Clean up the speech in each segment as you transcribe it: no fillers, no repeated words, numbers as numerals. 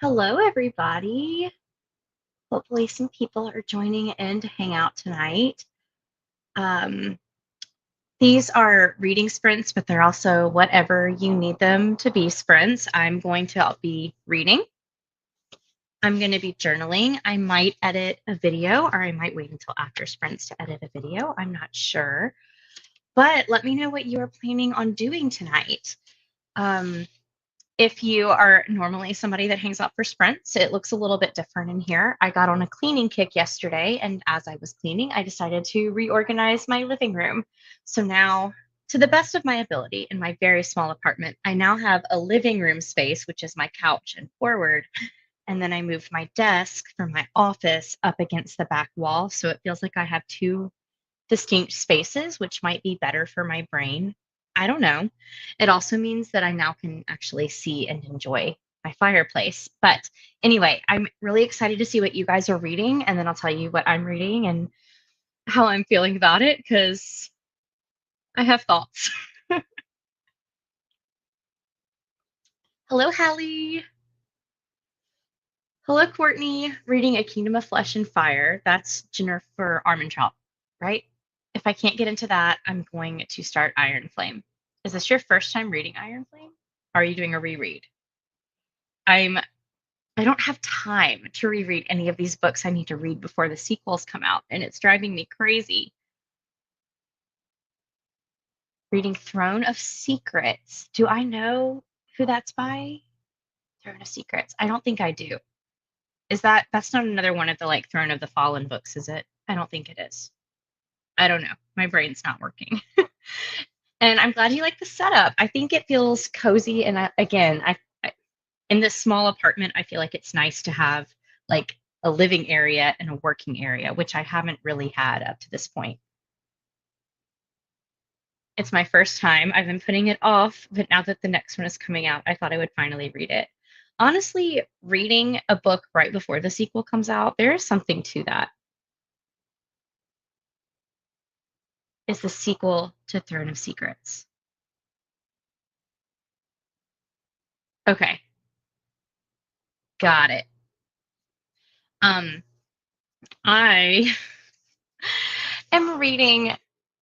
Hello, everybody. Hopefully, some people are joining in to hang out tonight. Um, these are reading sprints, but they're also whatever you need them to be sprints. I'm going to be reading. I'm going to be journaling. I might edit a video, or I might wait until after sprints to edit a video. I'm not sure. But let me know what you are planning on doing tonight. Um, If you are normally somebody that hangs out for sprints, it looks a little bit different in here. I got on a cleaning kick yesterday, and as I was cleaning, I decided to reorganize my living room. So now, to the best of my ability, in my very small apartment, I now have a living room space, which is my couch and forward. And then I moved my desk from my office up against the back wall. So it feels like I have two distinct spaces, which might be better for my brain. I don't know. It also means that I now can actually see and enjoy my fireplace. But anyway, I'm really excited to see what you guys are reading, and then I'll tell you what I'm reading and how I'm feeling about it because I have thoughts. Hello, Hallie. Hello, Courtney. Reading A Kingdom of Flesh and Fire. That's Jennifer Armentrout, right? If I can't get into that, I'm going to start Iron Flame. Is this your first time reading Iron Flame? Are you doing a reread? I'm I don't have time to reread any of these books I need to read before the sequels come out, and it's driving me crazy. Reading Throne of Secrets. Do I know who that's by? Throne of Secrets. I don't think I do. That's not another one of the like Throne of the Fallen books, is it? I don't think it is. I don't know. My brain's not working. And I'm glad you like the setup. I think it feels cozy. And in this small apartment, I feel like it's nice to have like a living area and a working area, which I haven't really had up to this point. It's my first time. I've been putting it off, but now that the next one is coming out, I thought I would finally read it. Honestly, reading a book right before the sequel comes out, there is something to that. Is the sequel to Throne of Secrets. Okay, got it. Um, I am reading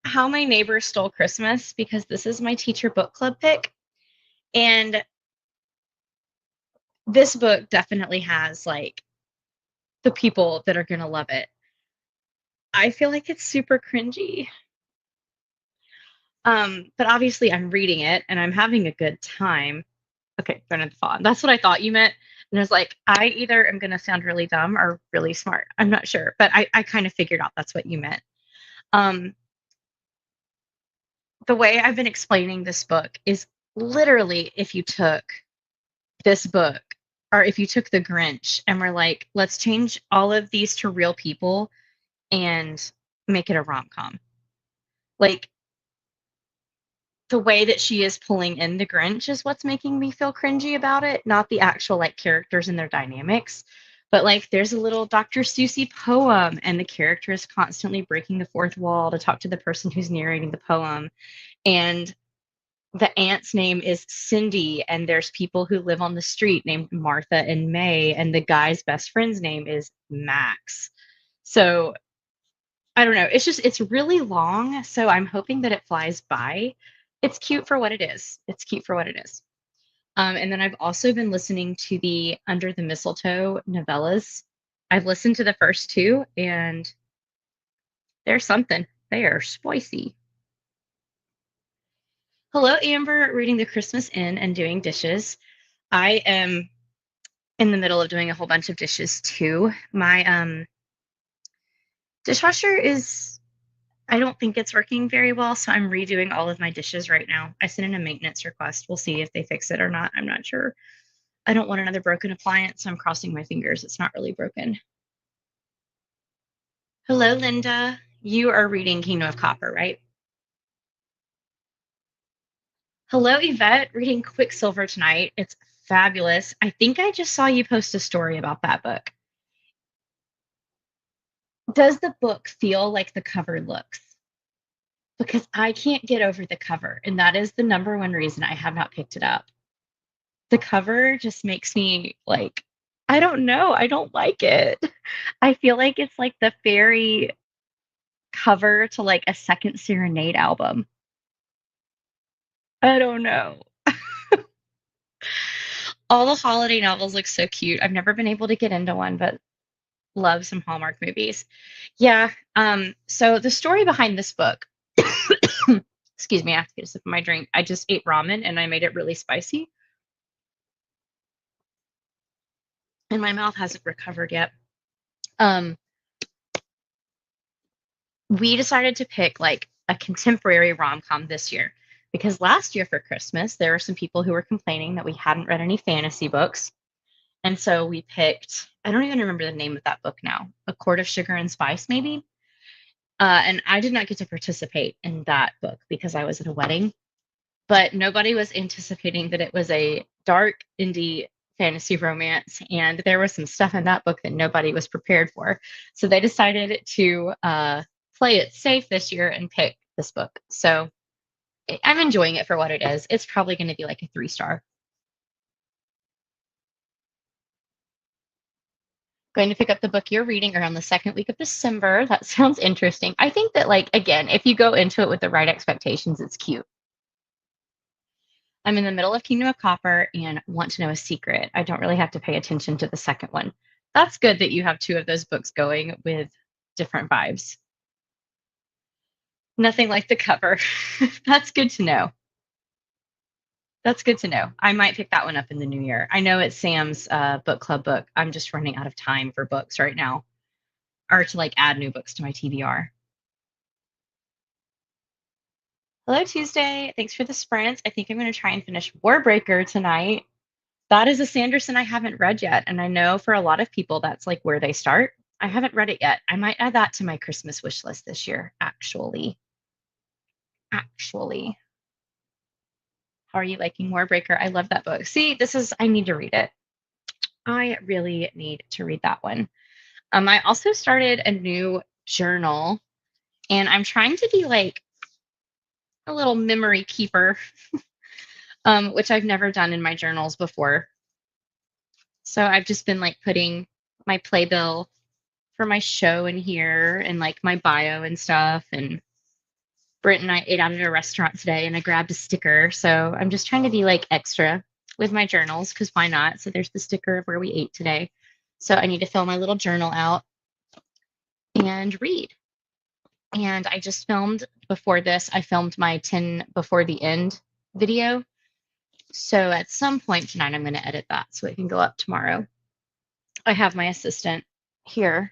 How My Neighbor Stole Christmas because this is my teacher book club pick. And this book definitely has like the people that are going to love it. I feel like it's super cringy. But obviously I'm reading it and I'm having a good time. Okay, Throne of the Fallen. That's what I thought you meant. And I was like, I either am going to sound really dumb or really smart. I'm not sure, but I kind of figured out that's what you meant. Um, the way I've been explaining this book is literally if you took this book or if you took The Grinch and were like, let's change all of these to real people and make it a rom-com. Like the way that she is pulling in the Grinch is what's making me feel cringy about it, not the actual like characters and their dynamics. But like there's a little Dr. Seussy poem and the character is constantly breaking the fourth wall to talk to the person who's narrating the poem. And the aunt's name is Cindy, and there's people who live on the street named Martha and May, and the guy's best friend's name is Max. So I don't know. It's really long, so I'm hoping that it flies by. It's cute for what it is. It's cute for what it is. And then I've also been listening to the Under the Mistletoe novellas. I've listened to the first two, and there's something. They are spicy. Hello, Amber, reading The Christmas Inn and doing dishes. I am in the middle of doing a whole bunch of dishes too. My dishwasher is I don't think it's working very well, so I'm redoing all of my dishes right now. I sent in a maintenance request. We'll see if they fix it or not. I'm not sure. I don't want another broken appliance, so I'm crossing my fingers. It's not really broken. Hello, Linda. You are reading Kingdom of Copper, right? Hello, Yvette, reading Quicksilver tonight. It's fabulous. I think I just saw you post a story about that book. Does the book feel like the cover looks? Because I can't get over the cover, and that is the number one reason I have not picked it up. The cover just makes me like I don't know. I don't like it. I feel like it's like the fairy cover to like a Second Serenade album. I don't know. All the holiday novels look so cute. I've never been able to get into one, but love some Hallmark movies. Yeah. So the story behind this book, excuse me, I have to get a sip of my drink. I just ate ramen and I made it really spicy, and my mouth hasn't recovered yet. Um, we decided to pick like a contemporary rom-com this year because last year for Christmas, there were some people who were complaining that we hadn't read any fantasy books. And so we picked, I don't even remember the name of that book now, A Court of Sugar and Spice, maybe. And I did not get to participate in that book because I was at a wedding, but nobody was anticipating that it was a dark indie fantasy romance. And there was some stuff in that book that nobody was prepared for. So they decided to play it safe this year and pick this book. So I'm enjoying it for what it is. It's probably going to be like a 3 star. Going to pick up the book you're reading around the second week of December. That sounds interesting. I think that, like, again, if you go into it with the right expectations, it's cute. I'm in the middle of Kingdom of Copper and want to know a secret. I don't really have to pay attention to the second one. That's good that you have two of those books going with different vibes. Nothing like the cover. That's good to know. That's good to know. I might pick that one up in the new year. I know it's Sam's book club book. I'm just running out of time for books right now, or to like add new books to my TBR. Hello, Tuesday. Thanks for the sprint. I think I'm going to try and finish Warbreaker tonight. That is a Sanderson I haven't read yet. And I know for a lot of people, that's like where they start. I haven't read it yet. I might add that to my Christmas wish list this year, actually. Actually. How are you liking Warbreaker? I love that book. See, I need to read it. I really need to read that one. I also started a new journal and I'm trying to be like a little memory keeper, which I've never done in my journals before. So I've just been like putting my playbill for my show in here and like my bio and stuff. And Britt and I ate out at a restaurant today and I grabbed a sticker. So I'm just trying to be like extra with my journals because why not? So there's the sticker of where we ate today. So I need to fill my little journal out and read. And I just filmed before this, I filmed my 10 before the end video. So at some point tonight, I'm going to edit that so it can go up tomorrow. I have my assistant here,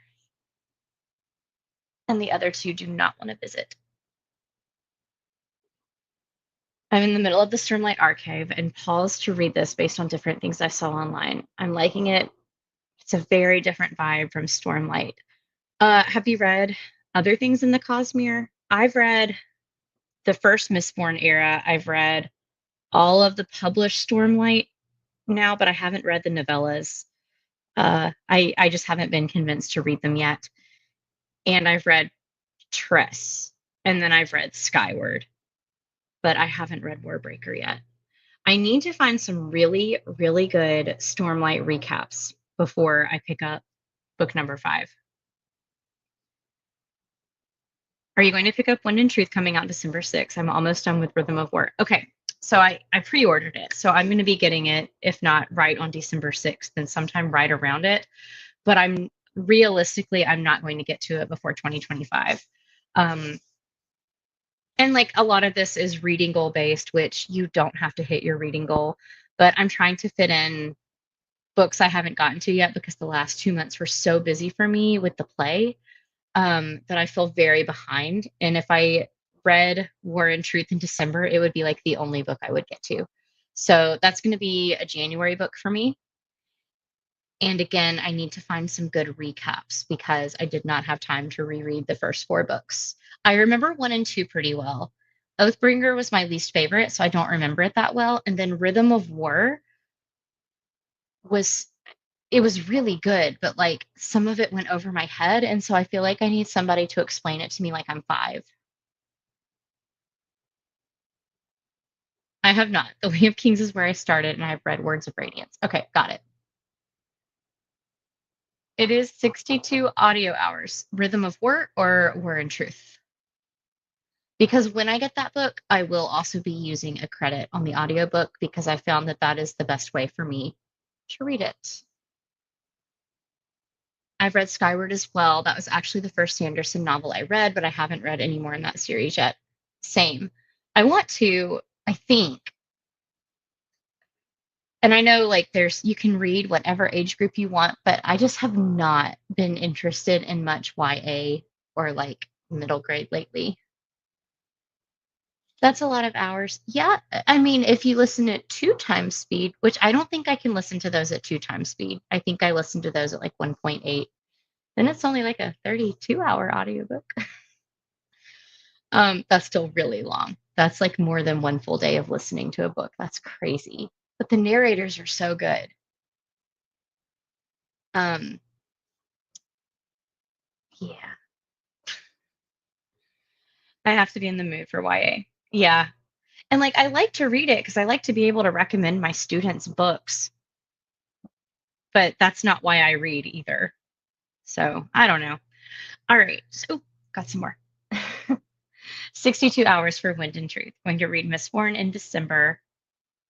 and the other two do not want to visit. I'm in the middle of the Stormlight Archive and paused to read this based on different things I saw online. I'm liking it. It's a very different vibe from Stormlight. Have you read other things in the Cosmere? I've read the first Mistborn era. I've read all of the published Stormlight now, but I haven't read the novellas. I just haven't been convinced to read them yet. And I've read Tress, and then I've read Skyward, but I haven't read Warbreaker yet. I need to find some really, really good Stormlight recaps before I pick up book number 5. Are you going to pick up Wind and Truth coming out December 6th? I'm almost done with Rhythm of War. Okay, so I pre-ordered it. So I'm going to be getting it, if not right on December 6th, then sometime right around it. But I'm not going to get to it before 2025. And like a lot of this is reading goal based, which you don't have to hit your reading goal. But I'm trying to fit in books I haven't gotten to yet because the last 2 months were so busy for me with the play that I feel very behind. And if I read War and Truth in December, it would be like the only book I would get to. So that's going to be a January book for me. And again, I need to find some good recaps because I did not have time to reread the first 4 books. I remember 1 and 2 pretty well. Oathbringer was my least favorite, so I don't remember it that well. And then Rhythm of War was really good, but like some of it went over my head. And so I feel like I need somebody to explain it to me like I'm 5. I have not. The Way of Kings is where I started, and I've read Words of Radiance. Okay, got it. It is 62 audio hours. Rhythm of War or War and Truth. Because when I get that book, I will also be using a credit on the audiobook because I found that that is the best way for me to read it. I've read Skyward as well. That was actually the first Sanderson novel I read, but I haven't read any more in that series yet. Same. I want to, I think, and I know like there's you can read whatever age group you want, but I just have not been interested in much YA or like middle grade lately. That's a lot of hours. Yeah, I mean, if you listen at 2 times speed, which I don't think I can listen to those at 2 times speed. I think I listened to those at like 1.8. Then it's only like a 32-hour audiobook. That's still really long. That's like more than one full day of listening to a book. That's crazy. But the narrators are so good. Um, yeah, I have to be in the mood for YA. Yeah. And like I like to read it because I like to be able to recommend my students books, but that's not why I read either. So I don't know. All right. So got some more. 62 hours for Wind and Truth. Going to read Mistborn in December,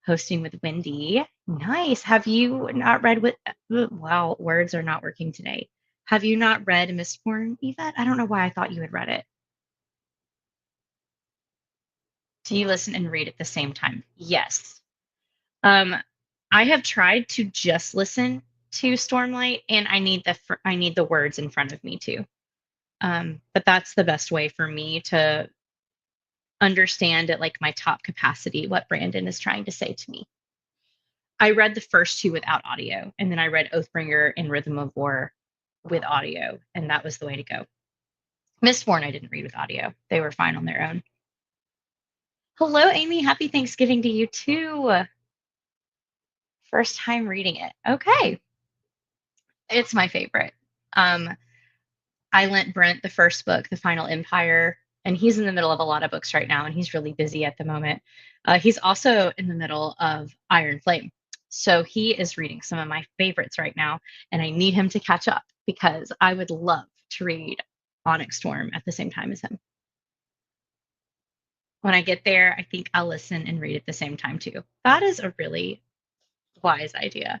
hosting with Wendy. Nice. Have you not read with wow, words are not working today. Have you not read Mistborn, Yvette? I don't know why I thought you had read it. Do you listen and read at the same time? Yes. Um, I have tried to just listen to Stormlight, and I need the words in front of me too. But that's the best way for me to understand at like my top capacity what Brandon is trying to say to me. I read the first two without audio, and then I read Oathbringer and Rhythm of War with audio, and that was the way to go. Mistborn I didn't read with audio. They were fine on their own. Hello, Amy. Happy Thanksgiving to you too. First time reading it. Okay. It's my favorite. Um, I lent Brent the first book, The Final Empire, and he's in the middle of a lot of books right now, and he's really busy at the moment. He's also in the middle of Iron Flame. So he is reading some of my favorites right now, and I need him to catch up because I would love to read Onyx Storm at the same time as him. When I get there, I think I'll listen and read at the same time too. That is a really wise idea.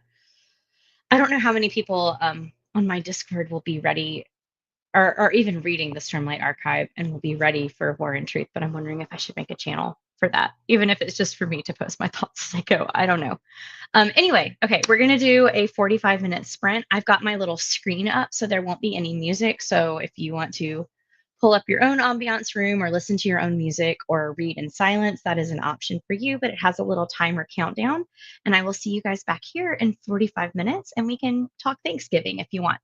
I don't know how many people on my Discord will be ready or even reading the Stormlight Archive and will be ready for War and Truth, but I'm wondering if I should make a channel for that, even if it's just for me to post my thoughts as I go. I don't know. Anyway, okay, we're going to do a 45-minute sprint. I've got my little screen up, so there won't be any music. So if you want to pull up your own ambiance room or listen to your own music or read in silence, that is an option for you, but it has a little timer countdown. And I will see you guys back here in 45 minutes and we can talk Thanksgiving if you want.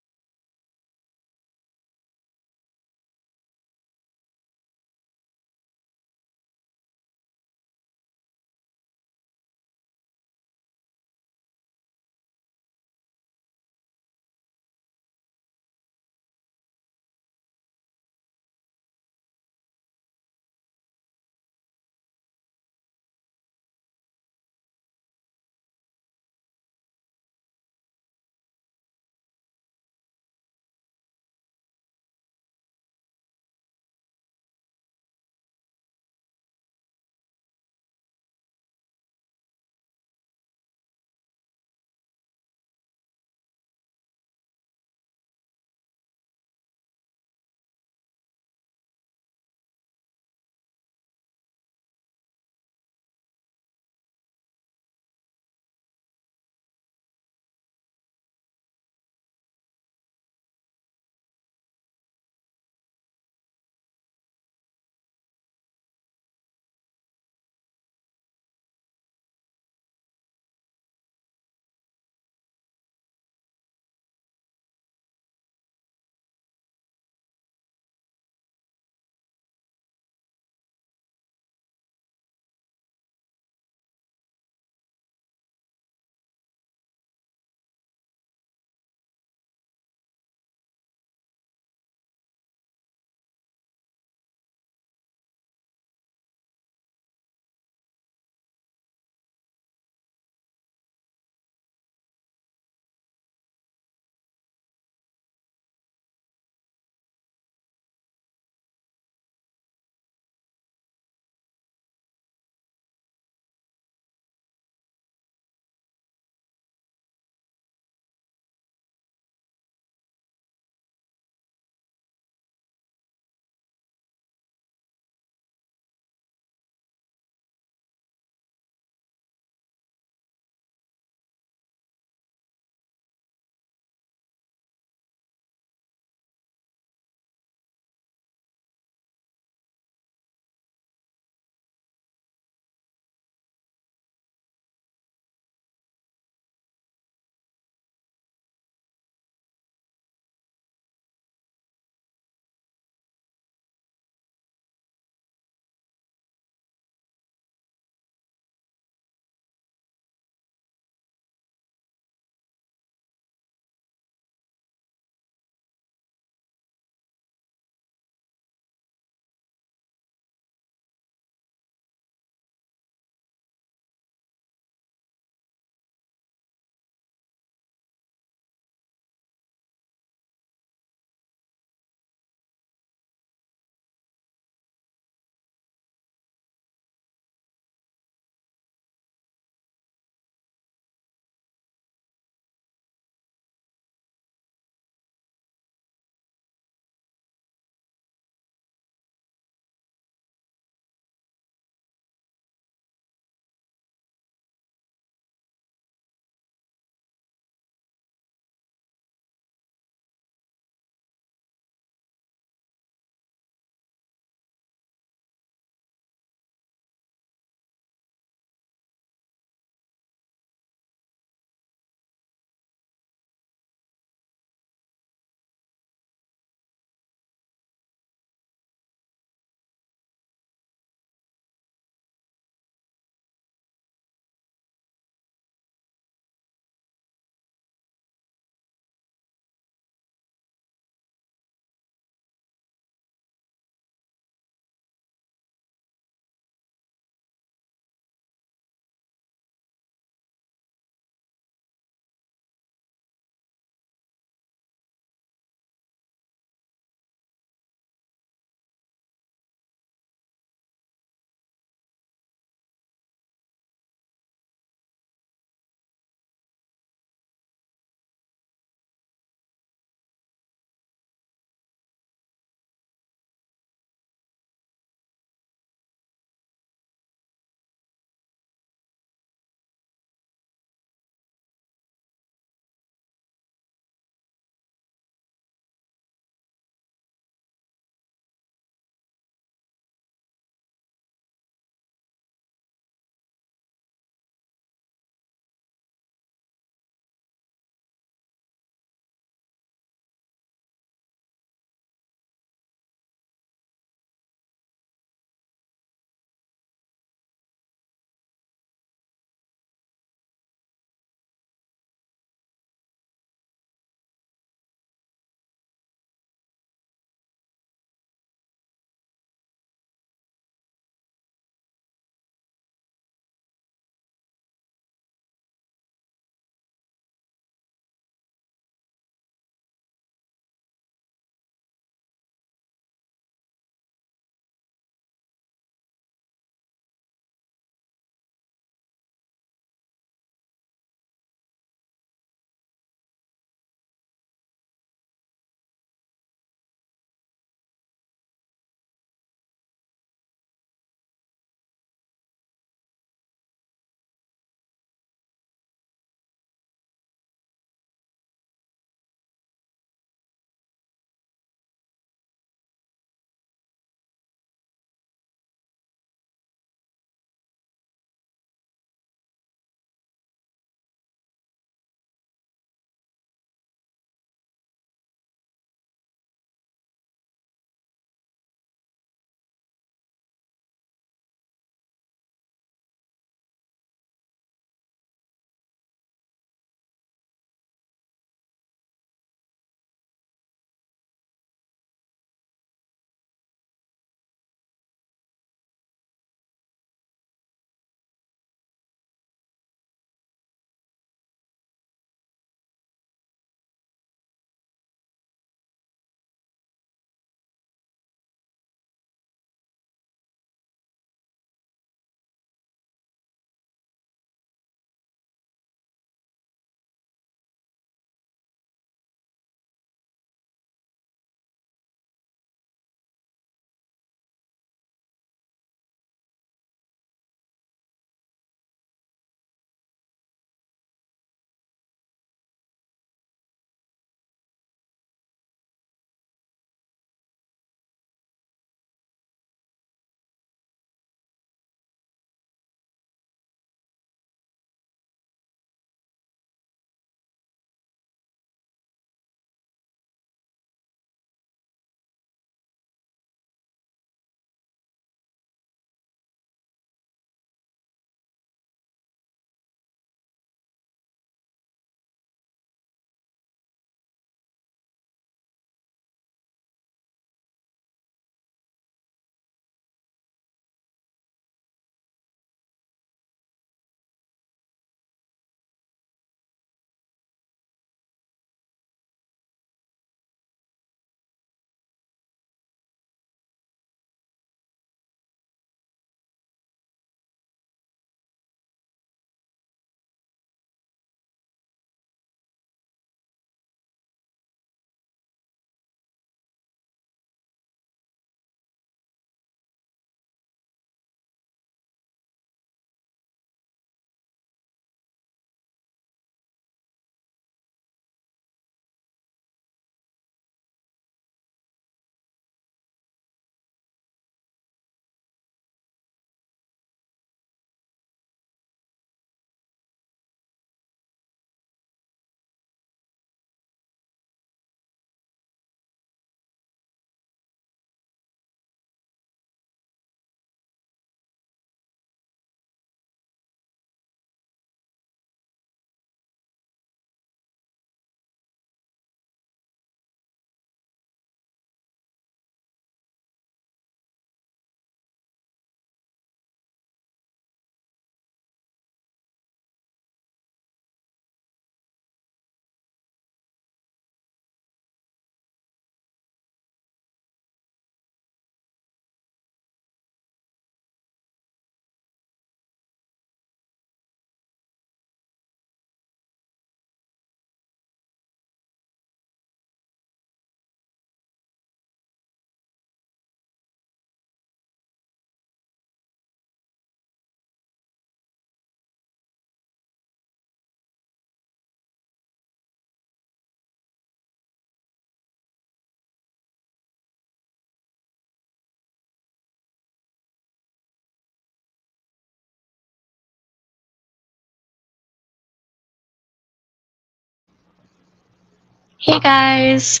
Hey guys!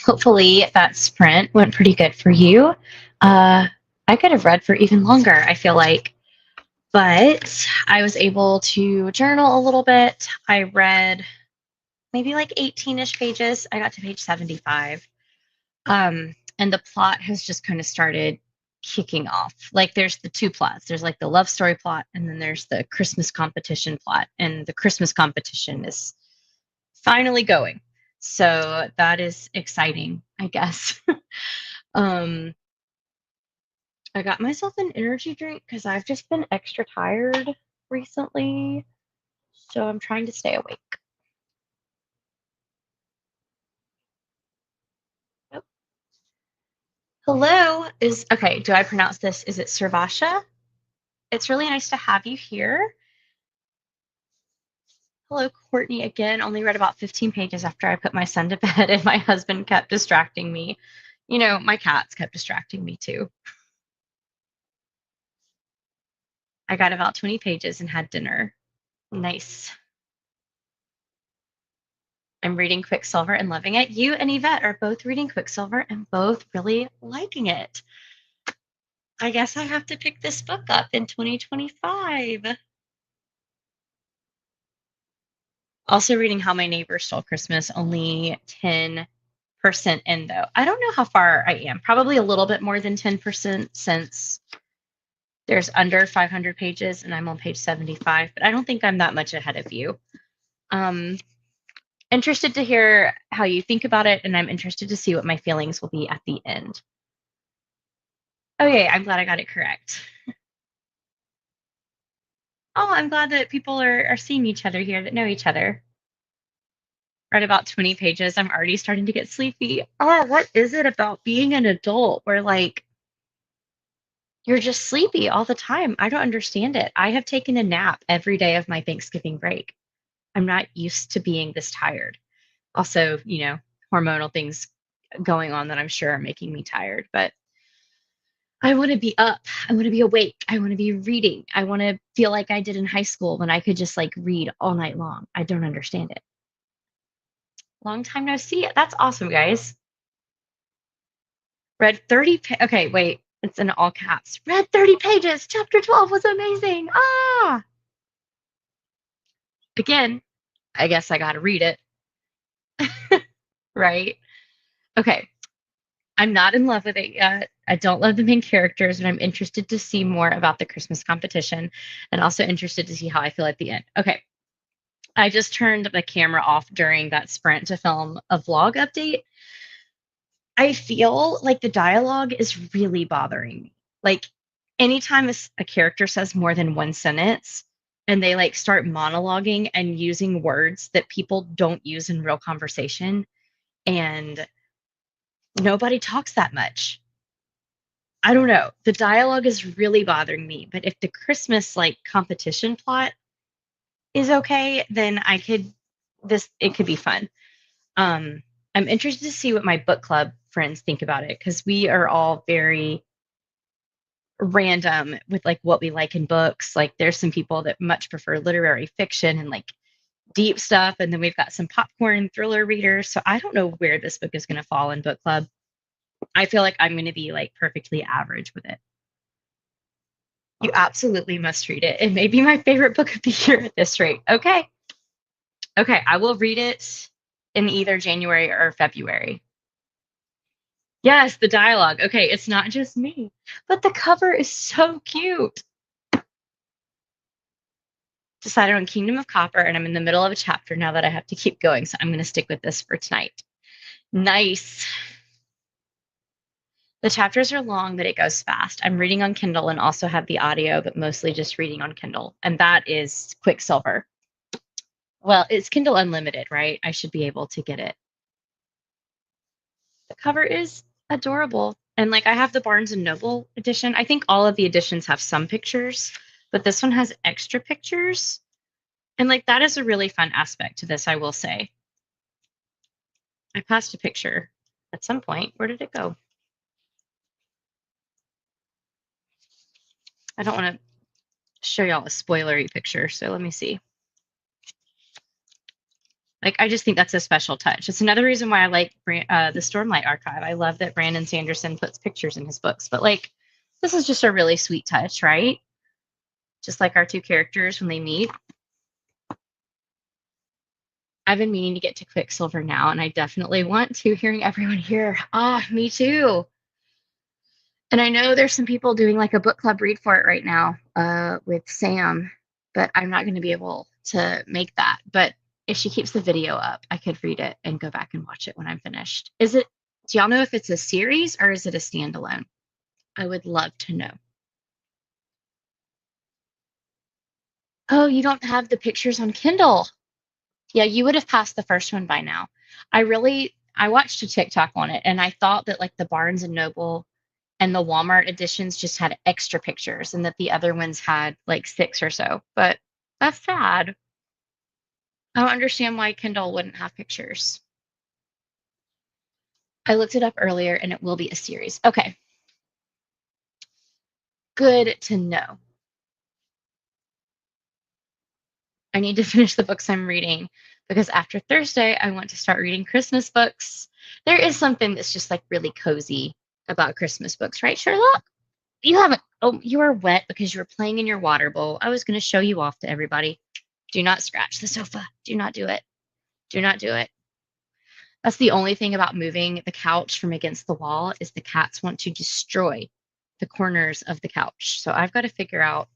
Hopefully that sprint went pretty good for you. I could have read for even longer, I feel like, but I was able to journal a little bit. I read maybe like 18-ish pages. I got to page 75. And the plot has just kind of started kicking off. Like there's the two plots. There's like the love story plot, and then there's the Christmas competition plot. And the Christmas competition is finally going. So that is exciting, I guess. um, I got myself an energy drink because I've just been extra tired recently. So I'm trying to stay awake. Nope. Hello is okay. Do I pronounce this? Is it Servasha? It's really nice to have you here. Hello, Courtney again. Only read about 15 pages after I put my son to bed, and my husband kept distracting me. You know, my cats kept distracting me too. I got about 20 pages and had dinner. Nice. I'm reading Quicksilver and loving it. You and Yvette are both reading Quicksilver and both really liking it. I guess I have to pick this book up in 2025. Also reading How My Neighbor Stole Christmas, only 10% in though. I don't know how far I am. Probably a little bit more than 10% since there's under 500 pages and I'm on page 75, but I don't think I'm that much ahead of you. Interested to hear how you think about it, and I'm interested to see what my feelings will be at the end. Okay, I'm glad I got it correct. Oh, I'm glad that people are seeing each other here that know each other. Read about 20 pages. I'm already starting to get sleepy. Oh, what is it about being an adult where like you're just sleepy all the time? I don't understand it. I have taken a nap every day of my Thanksgiving break. I'm not used to being this tired. Also, hormonal things going on that I'm sure are making me tired, but I want to be up. I want to be awake. I want to be reading. I want to feel like I did in high school when I could just like read all night long. I don't understand it. Long time no see. That's awesome, guys. Read 30 okay, wait. It's in all caps. Read 30 pages. Chapter 12 was amazing. Ah. Again, I guess I got to read it, right? Okay. I'm not in love with it yet. I don't love the main characters, but I'm interested to see more about the Christmas competition and also interested to see how I feel at the end. Okay. I just turned the camera off during that sprint to film a vlog update. I feel like the dialogue is really bothering me. Like anytime a character says more than one sentence and they like start monologuing and using words that people don't use in real conversation, and nobody talks that much. I don't know. The dialogue is really bothering me, but if the Christmas like competition plot is okay, then it could be fun. Um, I'm interested to see what my book club friends think about it because we are all very random with like what we like in books. Like there's some people that much prefer literary fiction and like deep stuff, and then we've got some popcorn thriller readers. So I don't know where this book is going to fall in book club. I feel like I'm going to be like perfectly average with it. You absolutely must read it. It may be my favorite book of the year at this rate. Okay. Okay, I will read it in either January or February. Yes, the dialogue. Okay, it's not just me, but the cover is so cute. Decided on Kingdom of Copper, and I'm in the middle of a chapter now that I have to keep going, so I'm going to stick with this for tonight. Nice. The chapters are long, but it goes fast. I'm reading on Kindle and also have the audio, but mostly just reading on Kindle, and that is Quicksilver. Well, it's Kindle Unlimited, right? I should be able to get it. The cover is adorable. And like I have the Barnes and Noble edition. I think all of the editions have some pictures, but this one has extra pictures. And like that is a really fun aspect to this, I will say. I passed a picture at some point. Where did it go? I don't want to show y'all a spoilery picture, so let me see. Like, I just think that's a special touch. It's another reason why I like the Stormlight Archive. I love that Brandon Sanderson puts pictures in his books, but like, this is just a really sweet touch, right? Just like our two characters when they meet. I've been meaning to get to Quicksilver now, and I definitely want to. Hearing everyone here, me too. And I know there's some people doing like a book club read for it right now with Sam, but I'm not going to be able to make that. But if she keeps the video up, I could read it and go back and watch it when I'm finished. Do y'all know if it's a series or is it a standalone? I would love to know. Oh, you don't have the pictures on Kindle. Yeah, you would have passed the first one by now. I watched a TikTok on it and I thought that like the Barnes and Noble and the Walmart editions just had extra pictures and that the other ones had like 6 or so. But that's sad. I don't understand why Kindle wouldn't have pictures. I looked it up earlier and it will be a series. Okay. Good to know. I need to finish the books I'm reading because after Thursday, I want to start reading Christmas books. There is something that's just like really cozy about Christmas books, right, Sherlock? You haven't. Oh, you are wet because you were playing in your water bowl. I was going to show you off to everybody. Do not scratch the sofa. Do not do it. Do not do it. That's the only thing about moving the couch from against the wall is the cats want to destroy the corners of the couch. So I've got to figure out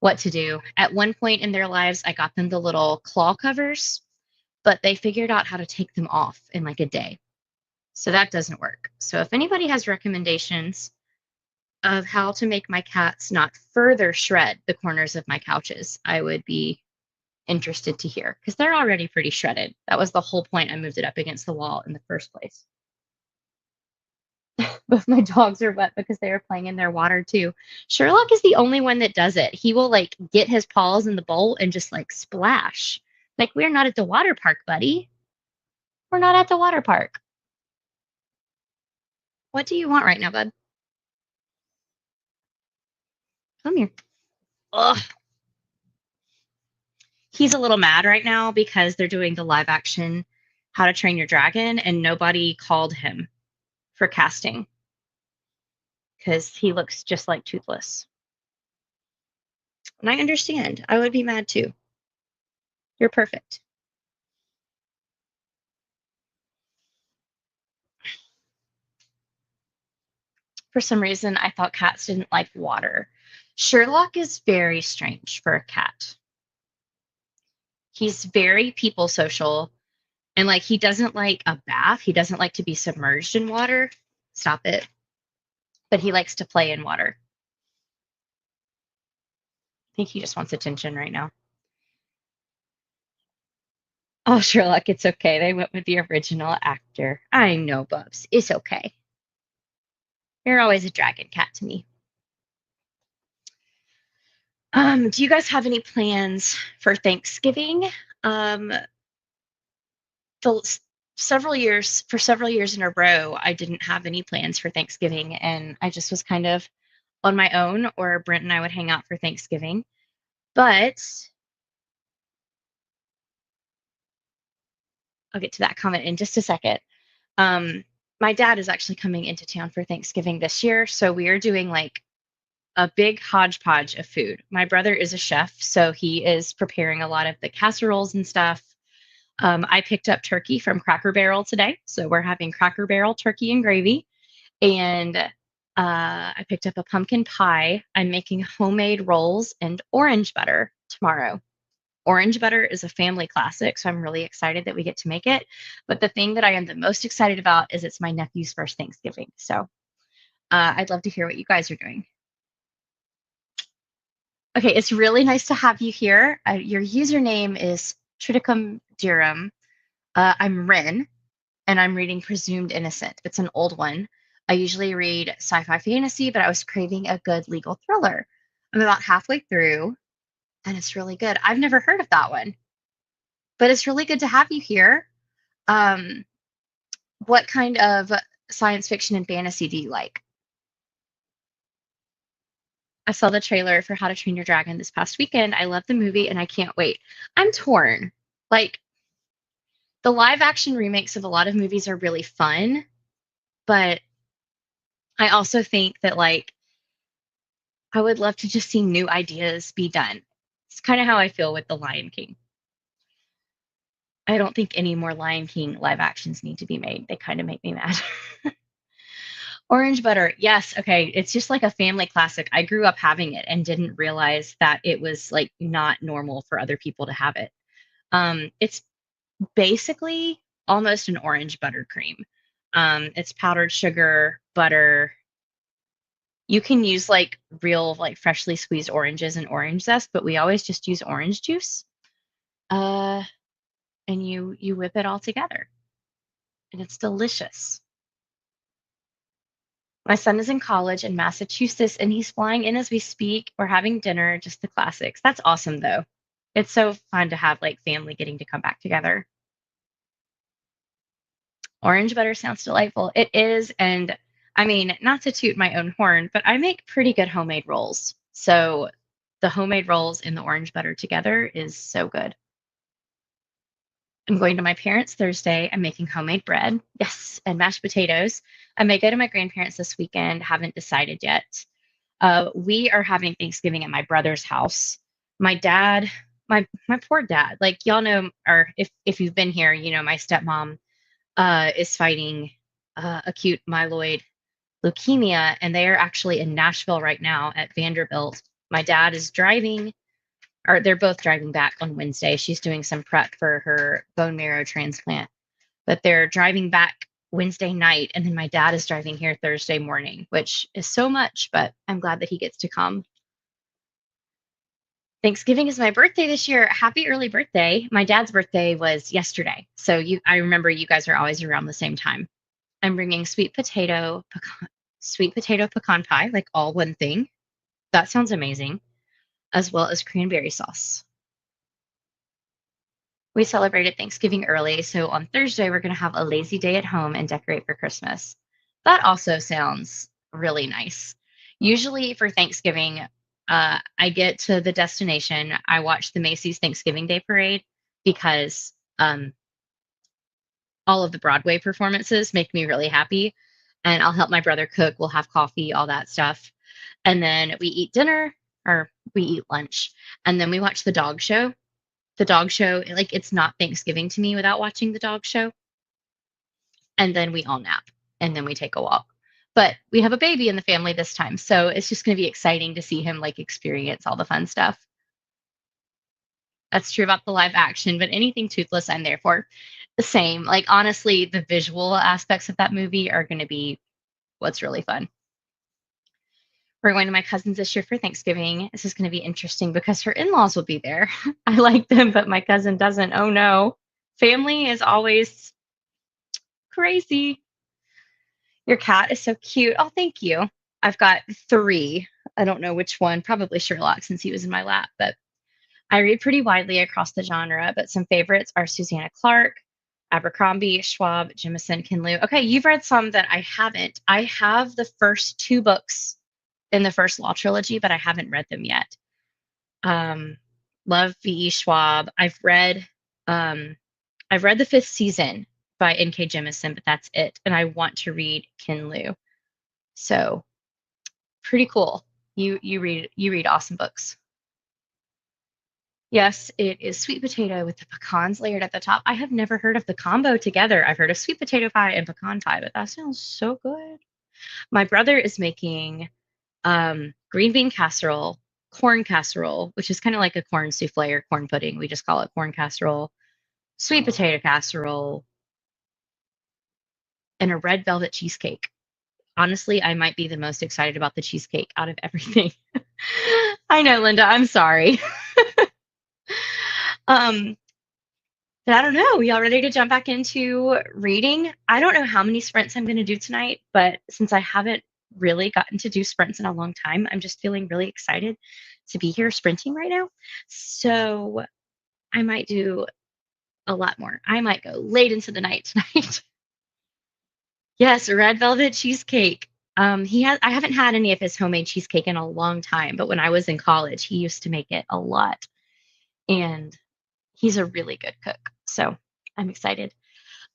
what to do. At one point in their lives, I got them the little claw covers, but they figured out how to take them off in like a day. So that doesn't work. So if anybody has recommendations of how to make my cats not further shred the corners of my couches, I would be interested to hear because they're already pretty shredded. That was the whole point I moved it up against the wall in the first place. Both my dogs are wet because they are playing in their water too. Sherlock is the only one that does it. He will like get his paws in the bowl and just like splash. Like, we're not at the water park, buddy. We're not at the water park. What do you want right now, bud? Come here. Ugh. He's a little mad right now because they're doing the live action How to Train Your Dragon and nobody called him for casting because he looks just like Toothless. And I understand. I would be mad too. You're perfect. For some reason, I thought cats didn't like water. Sherlock is very strange for a cat. He's very people social and like he doesn't like a bath. He doesn't like to be submerged in water. Stop it. But he likes to play in water. I think he just wants attention right now. Oh, Sherlock, it's okay. They went with the original actor. I know, Bubs. It's okay. You're always a dragon cat to me. Do you guys have any plans for Thanksgiving? Um, the several years in a row, I didn't have any plans for Thanksgiving, and I just was kind of on my own, or Brent and I would hang out for Thanksgiving. But I'll get to that comment in just a second. Um, my dad is actually coming into town for Thanksgiving this year, so we are doing like a big hodgepodge of food. My brother is a chef, so he is preparing a lot of the casseroles and stuff. I picked up turkey from Cracker Barrel today, so we're having Cracker Barrel turkey and gravy. And I picked up a pumpkin pie. I'm making homemade rolls and orange butter tomorrow. Orange butter is a family classic, so I'm really excited that we get to make it. But the thing that I am the most excited about is it's my nephew's first Thanksgiving. So I'd love to hear what you guys are doing. Okay, it's really nice to have you here. Your username is Triticum Dirum. I'm Ren, and I'm reading Presumed Innocent. It's an old one. I usually read sci-fi fantasy, but I was craving a good legal thriller. I'm about halfway through, and it's really good. I've never heard of that one, but it's really good to have you here. Um, what kind of science fiction and fantasy do you like? I saw the trailer for How to Train Your Dragon this past weekend. I love the movie, and I can't wait. I'm torn. Like, The live action remakes of a lot of movies are really fun, but I also think that like I would love to just see new ideas be done. It's kind of how I feel with The Lion King. I don't think any more Lion King live actions need to be made. They kind of make me mad. Orange butter. Yes. Okay. It's just like a family classic. I grew up having it and didn't realize that it was like not normal for other people to have it. It's basically almost an orange buttercream. It's powdered sugar, butter. You can use like real, like freshly squeezed oranges and orange zest, but we always just use orange juice. Uh, and you whip it all together, and it's delicious. My son is in college in Massachusetts, and he's flying in as we speak. We're having dinner, just the classics. That's awesome, though. It's so fun to have like family getting to come back together. Orange butter sounds delightful. It is, and I mean, not to toot my own horn, but I make pretty good homemade rolls. So the homemade rolls and the orange butter together is so good. I'm going to my parents Thursday. I'm making homemade bread. Yes, and mashed potatoes. I may go to my grandparents this weekend. Haven't decided yet. We are having Thanksgiving at my brother's house. My dad, my poor dad, like y'all know, or if you've been here, you know my stepmom is fighting acute myeloid leukemia, and they are actually in Nashville right now at Vanderbilt. My dad is driving, or they're both driving back on Wednesday. She's doing some prep for her bone marrow transplant, but they're driving back Wednesday night, and then my dad is driving here Thursday morning, which is so much, but I'm glad that he gets to come. Thanksgiving is my birthday this year. Happy early birthday. My dad's birthday was yesterday. So I remember you guys are always around the same time. I'm bringing sweet potato pecan pie, like all one thing. That sounds amazing, as well as cranberry sauce. We celebrated Thanksgiving early, so on Thursday we're going to have a lazy day at home and decorate for Christmas. That also sounds really nice. Usually for Thanksgiving, I get to the destination, I watch the Macy's Thanksgiving Day Parade because all of the Broadway performances make me really happy. And I'll help my brother cook. We'll have coffee, all that stuff. And then we eat dinner or we eat lunch. And then we watch the dog show. The dog show, like, it's not Thanksgiving to me without watching the dog show. And then we all nap and then we take a walk. But we have a baby in the family this time. So it's just going to be exciting to see him like experience all the fun stuff. That's true about the live action, but anything toothless, I'm there for. The same. Like, honestly, the visual aspects of that movie are going to be what's really fun. We're going to my cousin's this year for Thanksgiving. This is going to be interesting because her in laws will be there. I like them, but my cousin doesn't. Oh no. Family is always crazy. Your cat is so cute. Oh, thank you. I've got three. I don't know which one, probably Sherlock since he was in my lap, but I read pretty widely across the genre, but some favorites are Susanna Clark, Abercrombie, Schwab, Jemison, Kinley. Okay, you've read some that I haven't. I have the first two books in the first Law trilogy, but I haven't read them yet. Um, love V.E. Schwab. Um, I've read the fifth season by N.K. Jemisin, but that's it. And I want to read Kinlu. So pretty cool. You read awesome books. Yes, it is sweet potato with the pecans layered at the top. I have never heard of the combo together. I've heard of sweet potato pie and pecan pie, but that sounds so good. My brother is making green bean casserole, corn casserole, which is kind of like a corn souffle or corn pudding. We just call it corn casserole, sweet potato casserole, and a red velvet cheesecake. Honestly, I might be the most excited about the cheesecake out of everything. I know, Linda, I'm sorry. Um, but I don't know. Y'all ready to jump back into reading? I don't know how many sprints I'm going to do tonight, but since I haven't really gotten to do sprints in a long time, I'm just feeling really excited to be here sprinting right now. So I might do a lot more. I might go late into the night tonight. Yes, red velvet cheesecake. I haven't had any of his homemade cheesecake in a long time, but when I was in college, he used to make it a lot. And he's a really good cook. So I'm excited.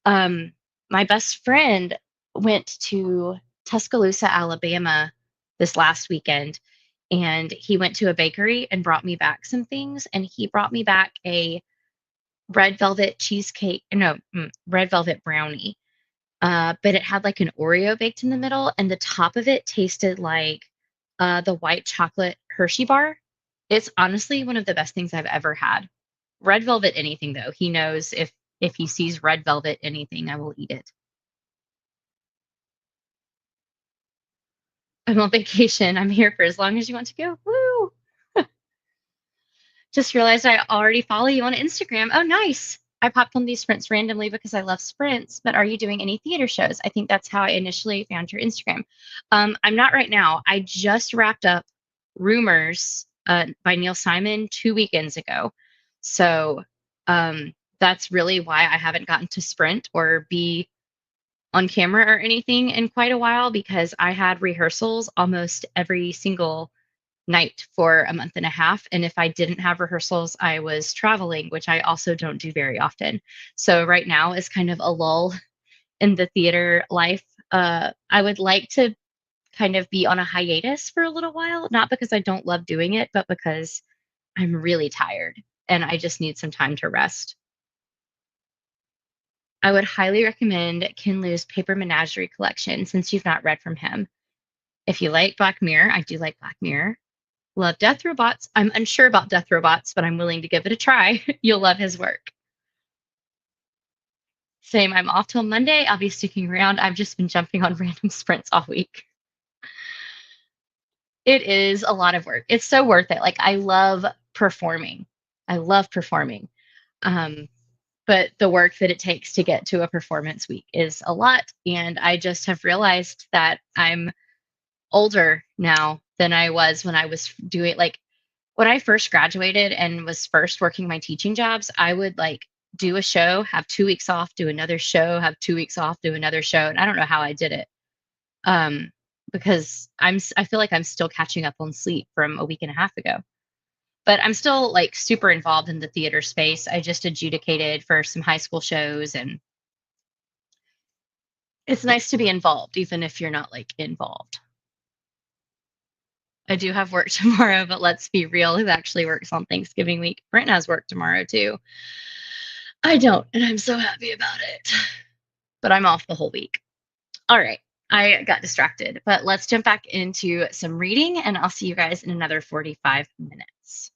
Um, my best friend went to Tuscaloosa, Alabama this last weekend, and he went to a bakery and brought me back some things. And he brought me back a red velvet cheesecake, no, red velvet brownie. But it had like an Oreo baked in the middle, and the top of it tasted like the white chocolate Hershey bar. It's honestly one of the best things I've ever had. Red velvet anything though. He knows if he sees red velvet anything, I will eat it. I'm on vacation. I'm here for as long as you want to go. Woo! Just realized I already follow you on Instagram. Oh, nice. I popped on these sprints randomly because I love sprints, but are you doing any theater shows? I think that's how I initially found your Instagram. I'm not right now. I just wrapped up Rumors by Neil Simon 2 weekends ago. So that's really why I haven't gotten to sprint or be on camera or anything in quite a while because I had rehearsals almost every single night for a month and a half. And if I didn't have rehearsals, I was traveling, which I also don't do very often. So right now is kind of a lull in the theater life. I would like to kind of be on a hiatus for a little while, not because I don't love doing it, but because I'm really tired and I just need some time to rest. I would highly recommend Ken Liu's Paper Menagerie collection since you've not read from him. If you like Black Mirror, I do like Black Mirror. Love Death Robots. I'm unsure about Death Robots, but I'm willing to give it a try. You'll love his work. Same, I'm off till Monday. I'll be sticking around. I've just been jumping on random sprints all week. It is a lot of work. It's so worth it. Like, I love performing. I love performing. Um, but the work that it takes to get to a performance week is a lot. And I just have realized that I'm older now than I was when I was doing like when I first graduated and was first working my teaching jobs, I would like do a show, have 2 weeks off, do another show, have 2 weeks off, do another show. And I don't know how I did it. Um, because I feel like I'm still catching up on sleep from a week and a half ago. But I'm still like super involved in the theater space. I just adjudicated for some high school shows and it's nice to be involved, even if you're not like involved. I do have work tomorrow, but let's be real, who actually works on Thanksgiving week? Brent has work tomorrow too. I don't, and I'm so happy about it. But I'm off the whole week. All right. I got distracted, but let's jump back into some reading and I'll see you guys in another 45 minutes.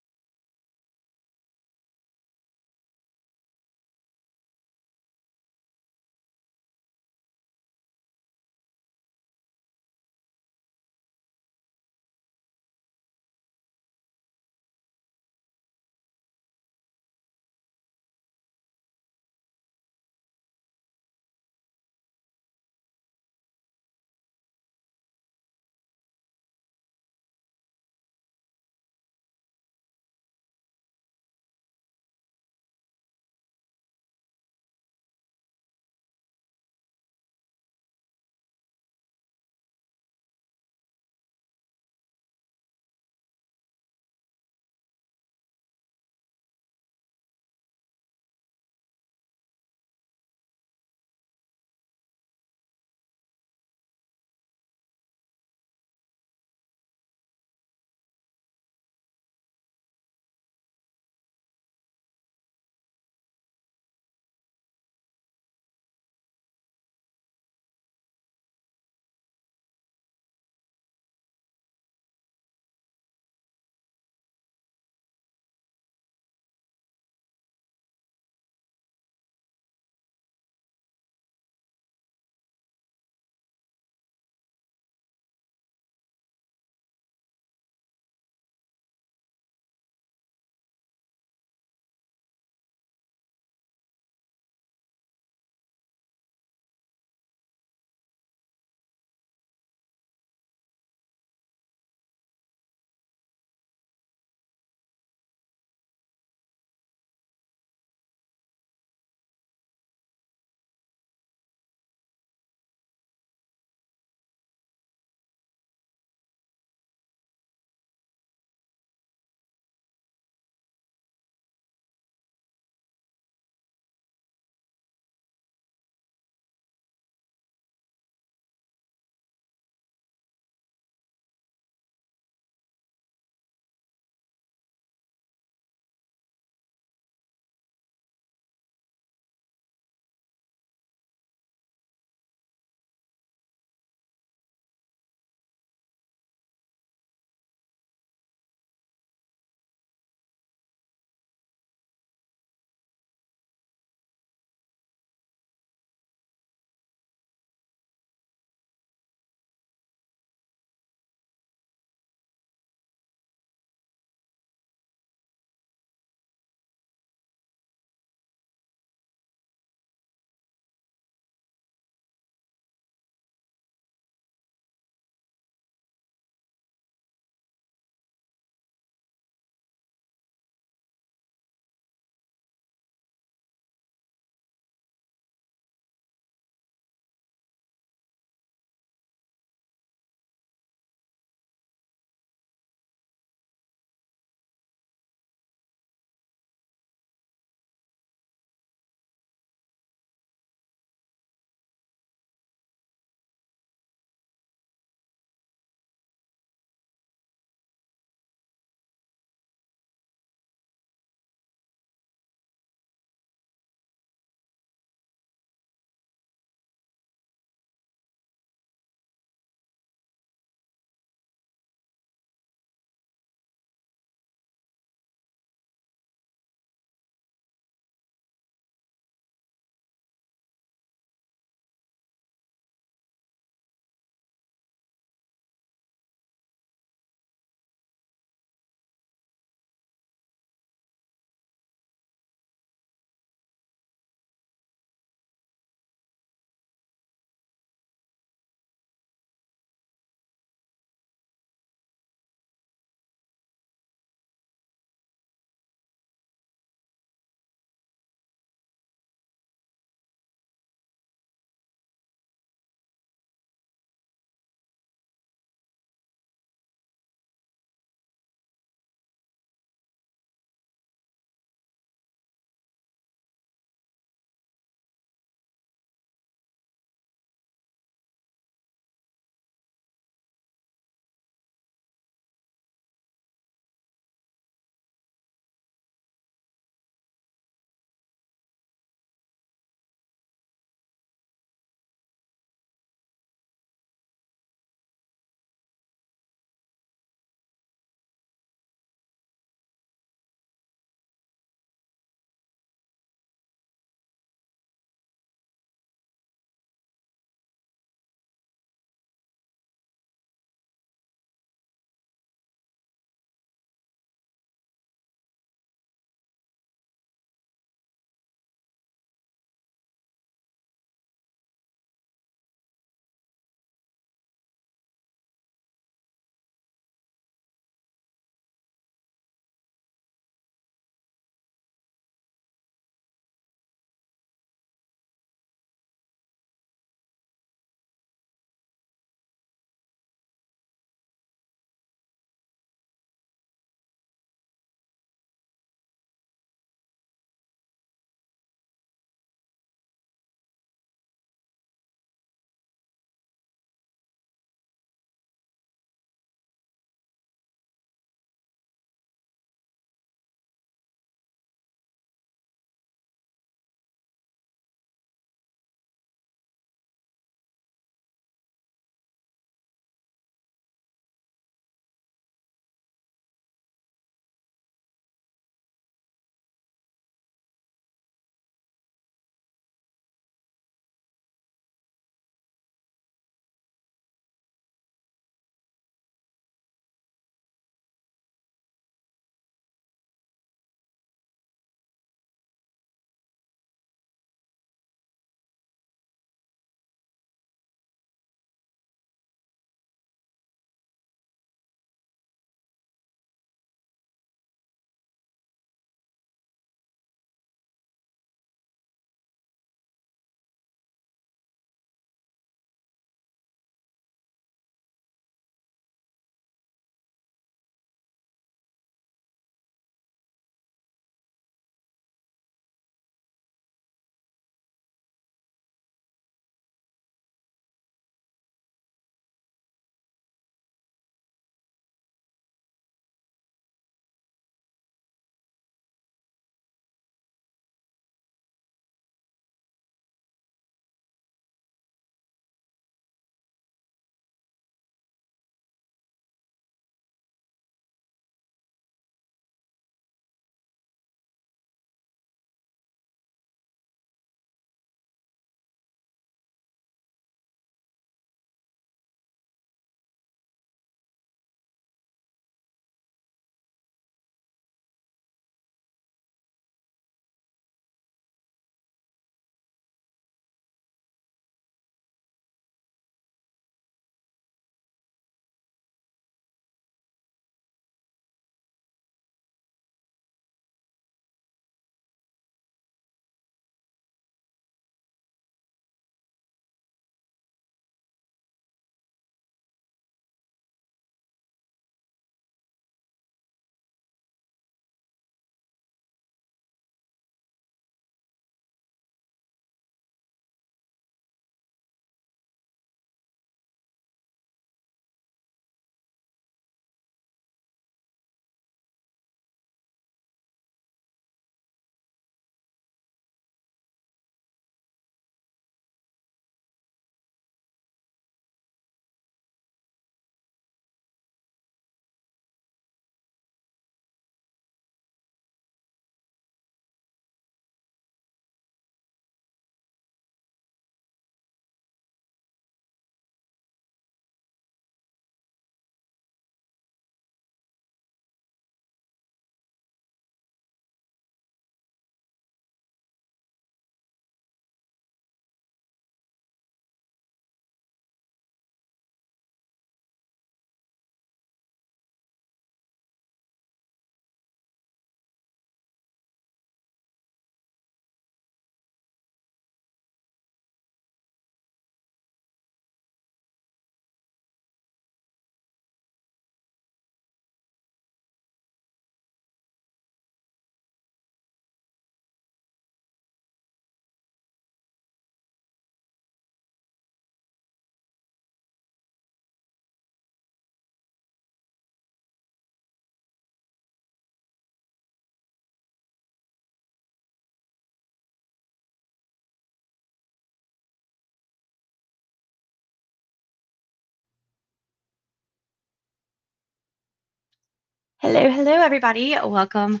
Hello, hello, everybody. Welcome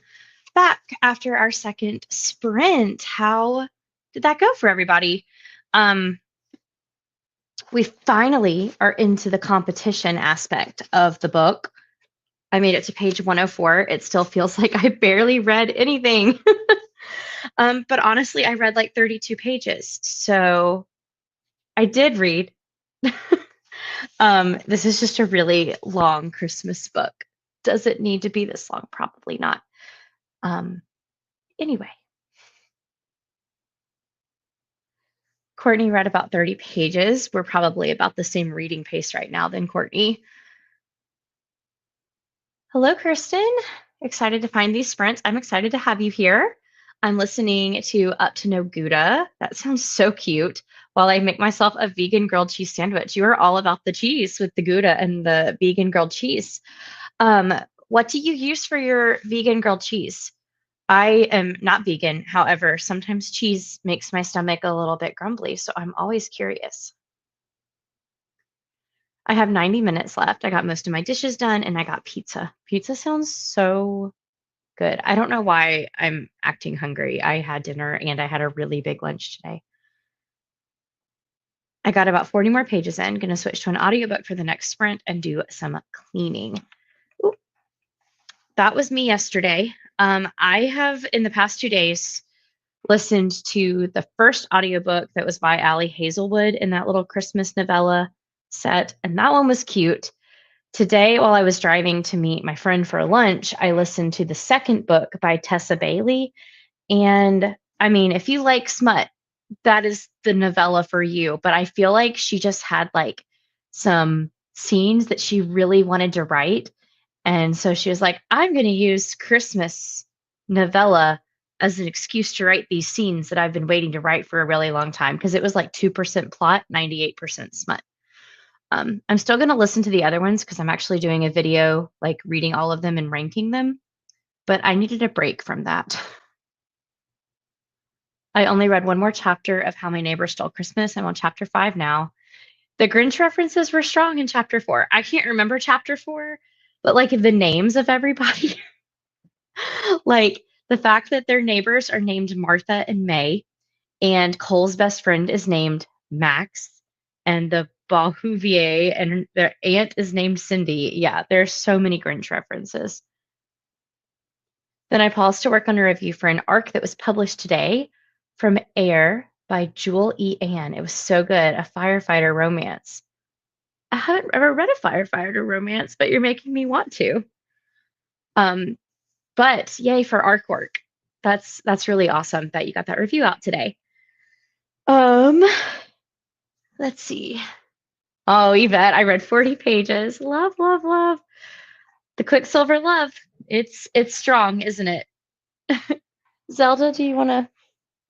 back after our second sprint. How did that go for everybody? Um, we finally are into the competition aspect of the book. I made it to page 104. It still feels like I barely read anything. But honestly, I read like 32 pages. So I did read. This is just a really long Christmas book. Does it need to be this long? Probably not. Um, anyway, Courtney read about 30 pages. We're probably about the same reading pace right now than Courtney. Hello, Kirsten. Excited to find these sprints. I'm excited to have you here. I'm listening to Up to No Gouda. That sounds so cute. While I make myself a vegan grilled cheese sandwich. You are all about the cheese with the Gouda and the vegan grilled cheese. Um, what do you use for your vegan grilled cheese? I am not vegan. However, sometimes cheese makes my stomach a little bit grumbly, so I'm always curious. I have 90 minutes left. I got most of my dishes done and I got pizza. Pizza sounds so good. I don't know why I'm acting hungry. I had dinner and I had a really big lunch today. I got about 40 more pages in. Going to switch to an audiobook for the next sprint and do some cleaning. Ooh, that was me yesterday. I have, in the past 2 days, listened to the first audiobook that was by Ali Hazelwood in that little Christmas novella set, and that one was cute. Today, while I was driving to meet my friend for lunch, I listened to the second book by Tessa Bailey. And I mean, if you like smut, that is the novella for you. But I feel like she just had like some scenes that she really wanted to write. And so she was like, I'm going to use Christmas novella as an excuse to write these scenes that I've been waiting to write for a really long time because it was like 2% plot, 98% smut. I'm still going to listen to the other ones because I'm actually doing a video like reading all of them and ranking them, but I needed a break from that. I only read one more chapter of How My Neighbor Stole Christmas. I'm on chapter 5 now. The Grinch references were strong in chapter 4. I can't remember chapter 4, but like the names of everybody, like the fact that their neighbors are named Martha and May, and Cole's best friend is named Max, and the Bahuvier and their aunt is named Cindy. Yeah, there's so many Grinch references. Then I paused to work on a review for an arc that was published today from Air by Jewel E. Ann. It was so good, a firefighter romance. I haven't ever read a firefighter romance, but you're making me want to. Um, but yay for arc work. That's really awesome that you got that review out today. Um, let's see. Oh, Yvette, I read 40 pages. Love, love, love. The Quicksilver love. It's strong, isn't it? Zelda, do you want to?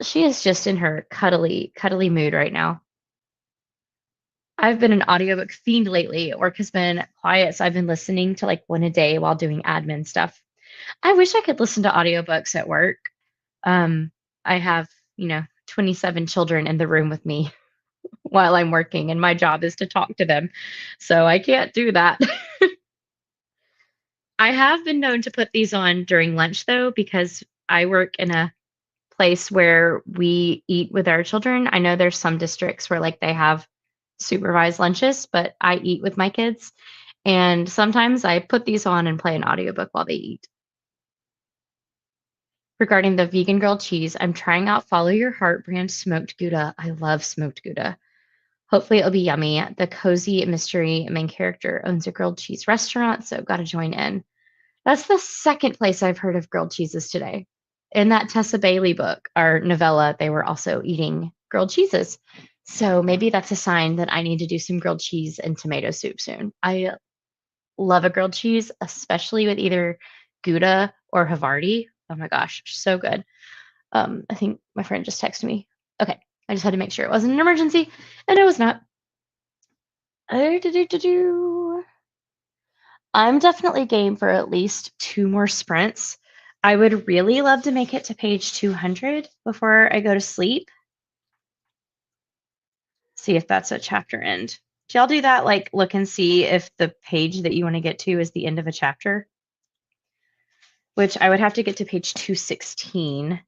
She is just in her cuddly mood right now. I've been an audiobook fiend lately. Work has been quiet, so I've been listening to like one a day while doing admin stuff. I wish I could listen to audiobooks at work. Um, I have, 27 children in the room with me while I'm working, and my job is to talk to them. So I can't do that. I have been known to put these on during lunch though, because I work in a place where we eat with our children. I know there's some districts where like they have supervised lunches, but I eat with my kids. And sometimes I put these on and play an audiobook while they eat. Regarding the vegan grilled cheese, I'm trying out Follow Your Heart brand smoked Gouda. I love smoked Gouda. Hopefully it'll be yummy. The cozy mystery main character owns a grilled cheese restaurant, so gotta join in. That's the second place I've heard of grilled cheeses today. In that Tessa Bailey book or novella, they were also eating grilled cheeses. So maybe that's a sign that I need to do some grilled cheese and tomato soup soon. I love a grilled cheese, especially with either Gouda or Havarti. Oh my gosh, so good. I think my friend just texted me. Okay, I just had to make sure it wasn't an emergency, and it was not. I'm definitely game for at least 2 more sprints. I would really love to make it to page 200 before I go to sleep. See if that's a chapter end. Do y'all do that? Like look and see if the page that you want to get to is the end of a chapter? which I would have to get to page 216.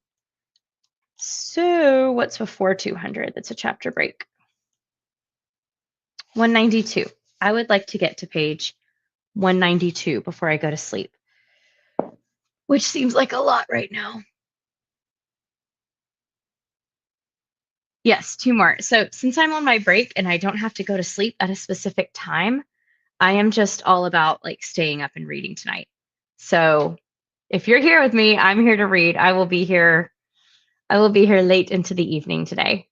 So what's before 200? That's a chapter break. 192. I would like to get to page 192 before I go to sleep, which seems like a lot right now. Yes, 2 more. So since I'm on my break and I don't have to go to sleep at a specific time, I am just all about like staying up and reading tonight. So if you're here with me, I'm here to read. I will be here late into the evening today.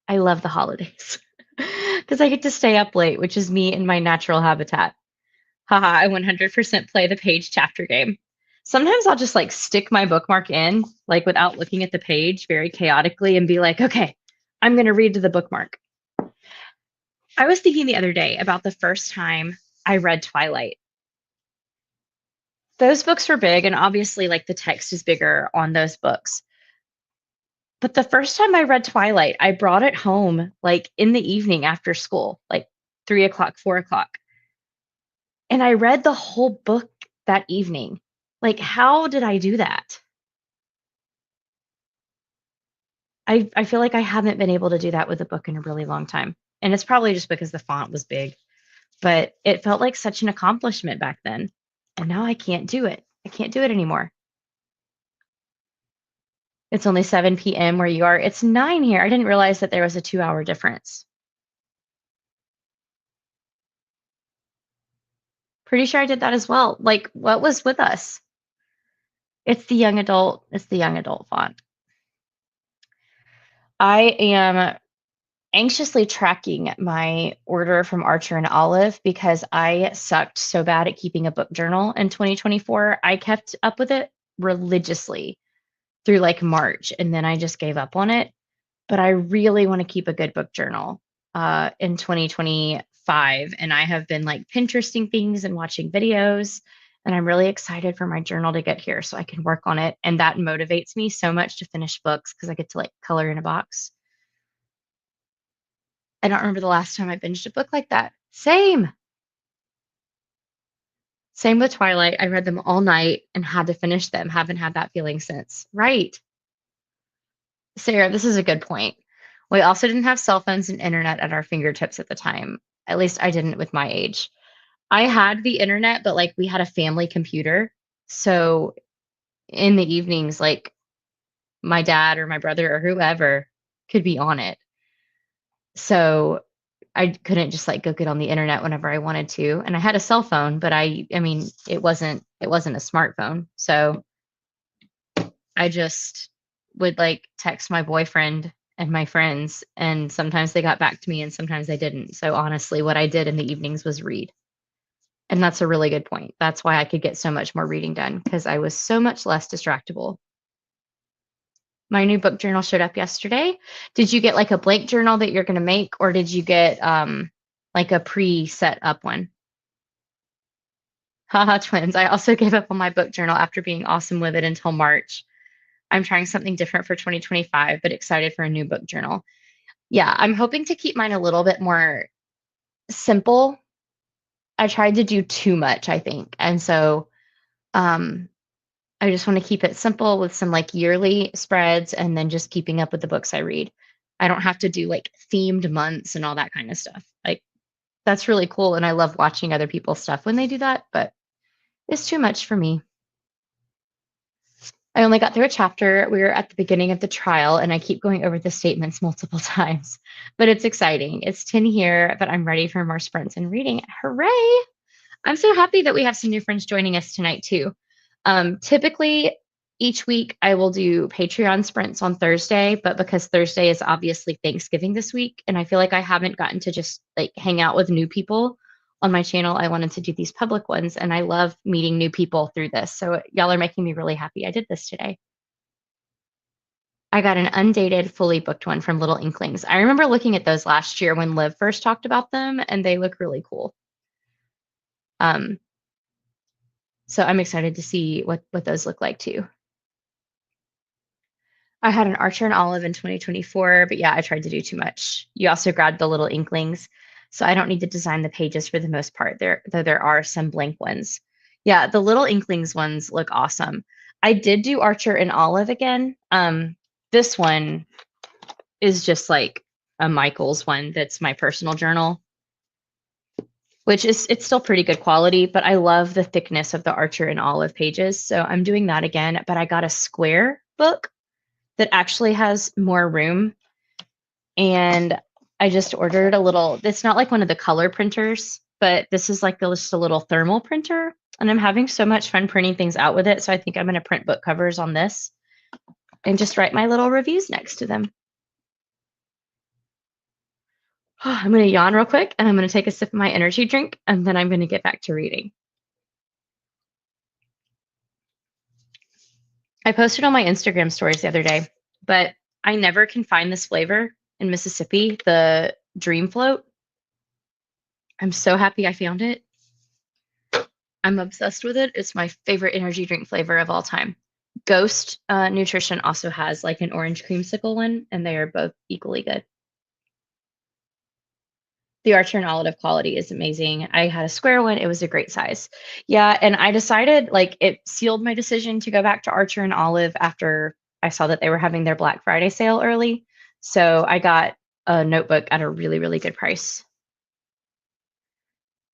I love the holidays because I get to stay up late, which is me in my natural habitat. Haha, I 100% play the page chapter game. Sometimes I'll just like stick my bookmark in, like without looking at the page very chaotically and be like, okay, I'm going to read to the bookmark. I was thinking the other day about the first time I read Twilight. Those books were big, and obviously, like the text is bigger on those books. But the first time I read Twilight, I brought it home like in the evening after school, like 3 o'clock, 4 o'clock. And I read the whole book that evening. Like, how did I do that? I feel like I haven't been able to do that with a book in a really long time. And it's probably just because the font was big, but it felt like such an accomplishment back then. And now I can't do it. I can't do it anymore. It's only 7 p.m. where you are. It's 9 here. I didn't realize that there was a 2-hour difference. Pretty sure I did that as well. Like, what was with us? It's the young adult font. I am anxiously tracking my order from Archer and Olive because I sucked so bad at keeping a book journal in 2024. I kept up with it religiously through like March, and then I just gave up on it. But I really want to keep a good book journal in 2025. And I have been like Pinteresting things and watching videos. And I'm really excited for my journal to get here so I can work on it. And that motivates me so much to finish books because I get to like color in a box. I don't remember the last time I binged a book like that. Same. Same with Twilight. I read them all night and had to finish them. Haven't had that feeling since. Right. Sarah, this is a good point. We also didn't have cell phones and internet at our fingertips at the time. At least I didn't with my age. I had the internet, but like we had a family computer. So in the evenings, like my dad or my brother or whoever could be on it. So I couldn't just like go get on the internet whenever I wanted to. And I had a cell phone, but I mean, it wasn't a smartphone. So I just would like text my boyfriend and my friends, and sometimes they got back to me and sometimes they didn't. So honestly, what I did in the evenings was read. And that's a really good point. That's why I could get so much more reading done because I was so much less distractible. My new book journal showed up yesterday. Did you get like a blank journal that you're going to make, or did you get like a pre-set up one? Haha, twins. I also gave up on my book journal after being awesome with it until March. I'm trying something different for 2025, but excited for a new book journal. Yeah, I'm hoping to keep mine a little bit more simple. I tried to do too much, I think. And so um, I just want to keep it simple with some like yearly spreads and then just keeping up with the books I read. I don't have to do like themed months and all that kind of stuff. Like that's really cool. And I love watching other people's stuff when they do that, but it's too much for me. I only got through a chapter. We were at the beginning of the trial, and I keep going over the statements multiple times, but it's exciting. It's 10 here, but I'm ready for more sprints and reading. Hooray! I'm so happy that we have some new friends joining us tonight, too. Typically, each week I will do Patreon sprints on Thursday, but because Thursday is obviously Thanksgiving this week, and I feel like I haven't gotten to just like hang out with new people on my channel, I wanted to do these public ones, and I love meeting new people through this. So y'all are making me really happy I did this today. I got an undated, fully booked one from Little Inklings. I remember looking at those last year when Liv first talked about them, and they look really cool. Um, so I'm excited to see what those look like too. I had an Archer and Olive in 2024, but yeah, I tried to do too much. You also grabbed the Little Inklings, so I don't need to design the pages for the most part, though there are some blank ones. Yeah, the Little Inklings ones look awesome. I did do Archer and Olive again. This one is just like a Michaels one that's my personal journal, which is it's still pretty good quality, but I love the thickness of the Archer and Olive pages. So I'm doing that again, but I got a square book that actually has more room. And I just ordered a little, it's not like one of the color printers, but this is like just a little thermal printer. And I'm having so much fun printing things out with it. So I think I'm going to print book covers on this and just write my little reviews next to them. I'm going to yawn real quick and I'm going to take a sip of my energy drink and then I'm going to get back to reading. I posted on my Instagram stories the other day, but I never can find this flavor in Mississippi, the Dream Float. I'm so happy I found it. I'm obsessed with it. It's my favorite energy drink flavor of all time. Ghost Nutrition also has like an orange creamsicle one, and they are both equally good. The Archer and Olive quality is amazing. I had a square one, it was a great size. Yeah, and I decided like it sealed my decision to go back to Archer and Olive after I saw that they were having their Black Friday sale early. So I got a notebook at a really, really good price.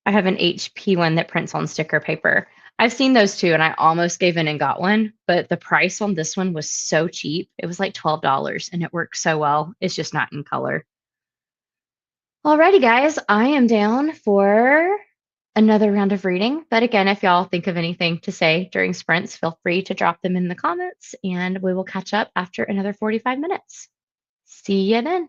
I have an HP one that prints on sticker paper. I've seen those too, and I almost gave in and got one, but the price on this one was so cheap. It was like $12 and it works so well. It's just not in color. Alrighty, guys, I am down for another round of reading. But again, if y'all think of anything to say during sprints, feel free to drop them in the comments and we will catch up after another 45 minutes. See you then.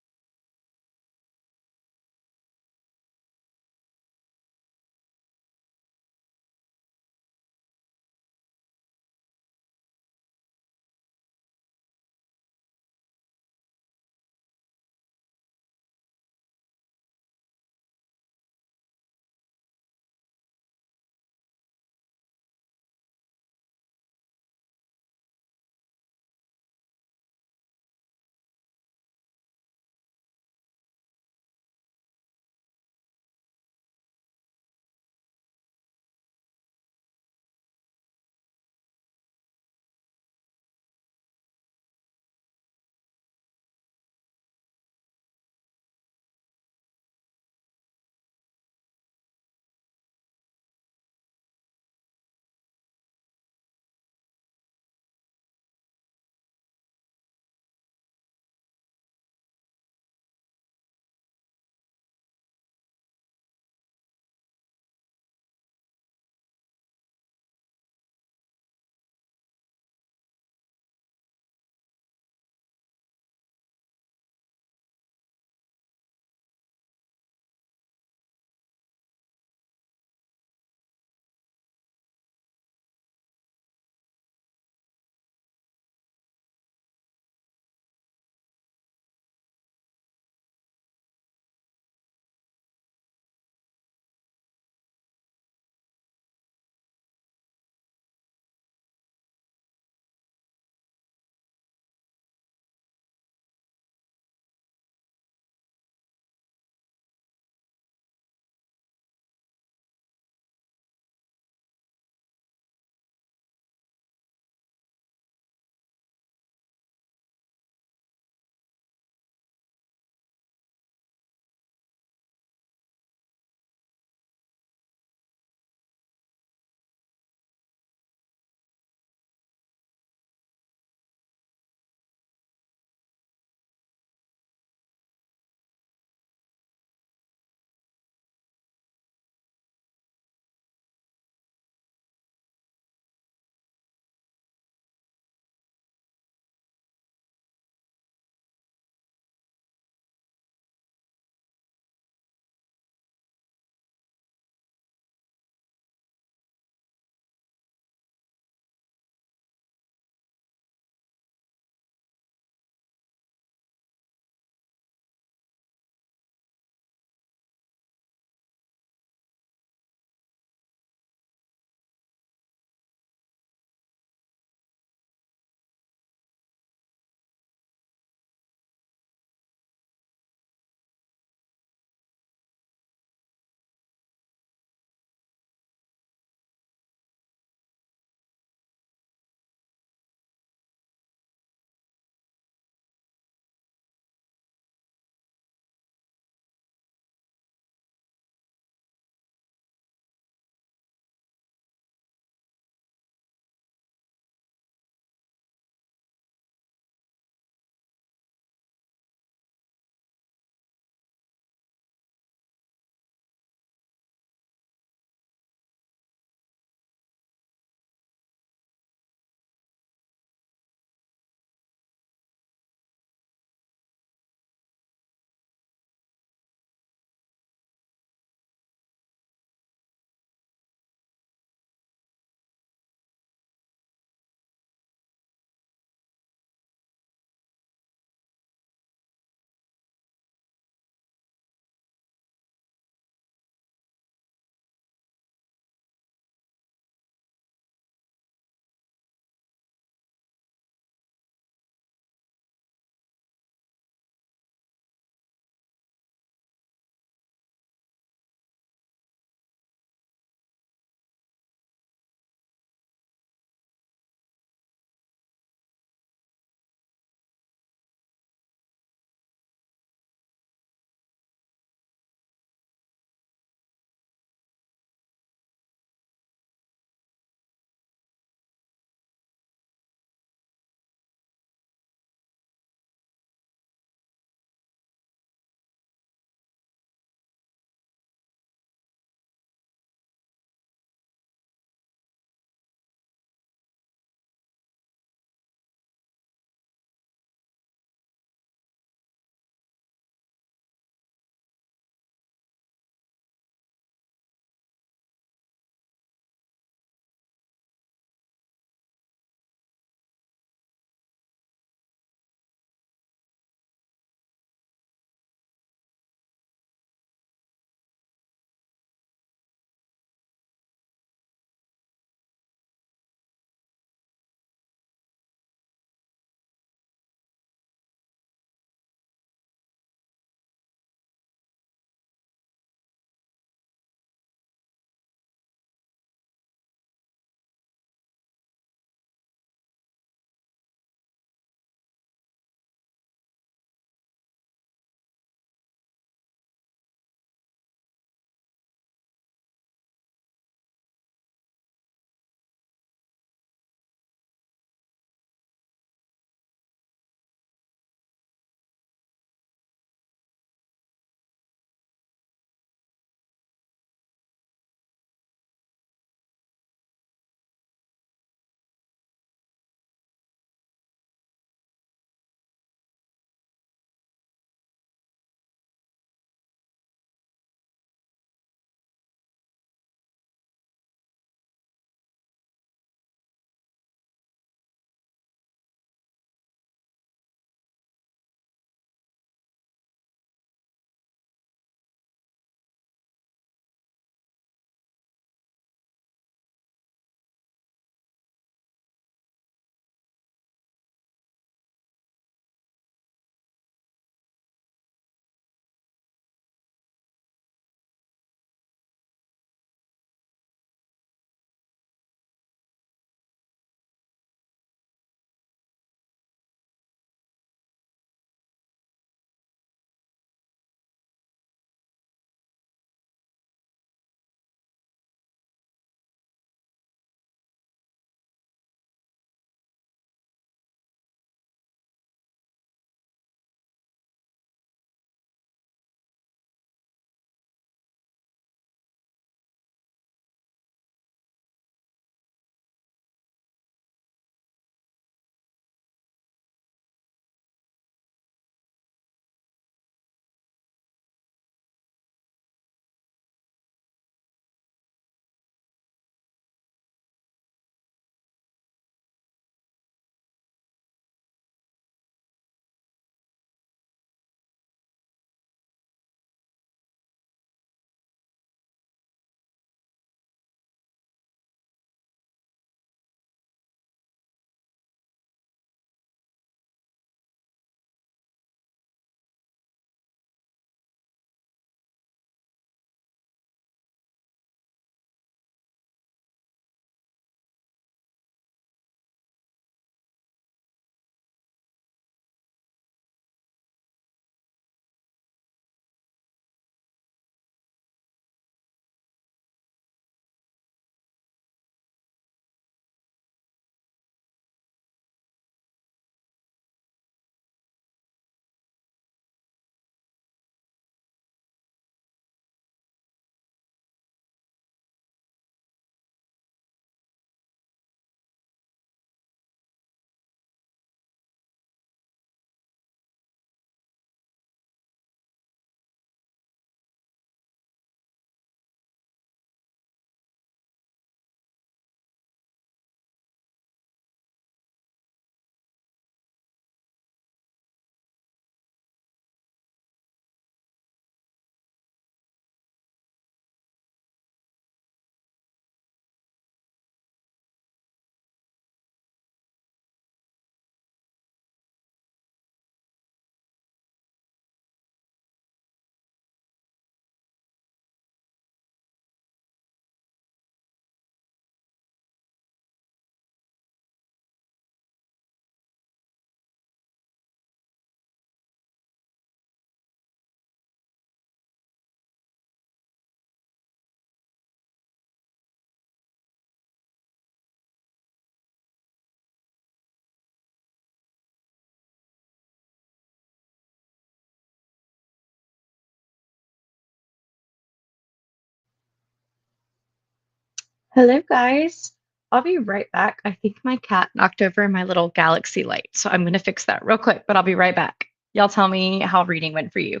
Hello, guys. I'll be right back. I think my cat knocked over my little galaxy light, so I'm going to fix that real quick, but I'll be right back. Y'all tell me how reading went for you.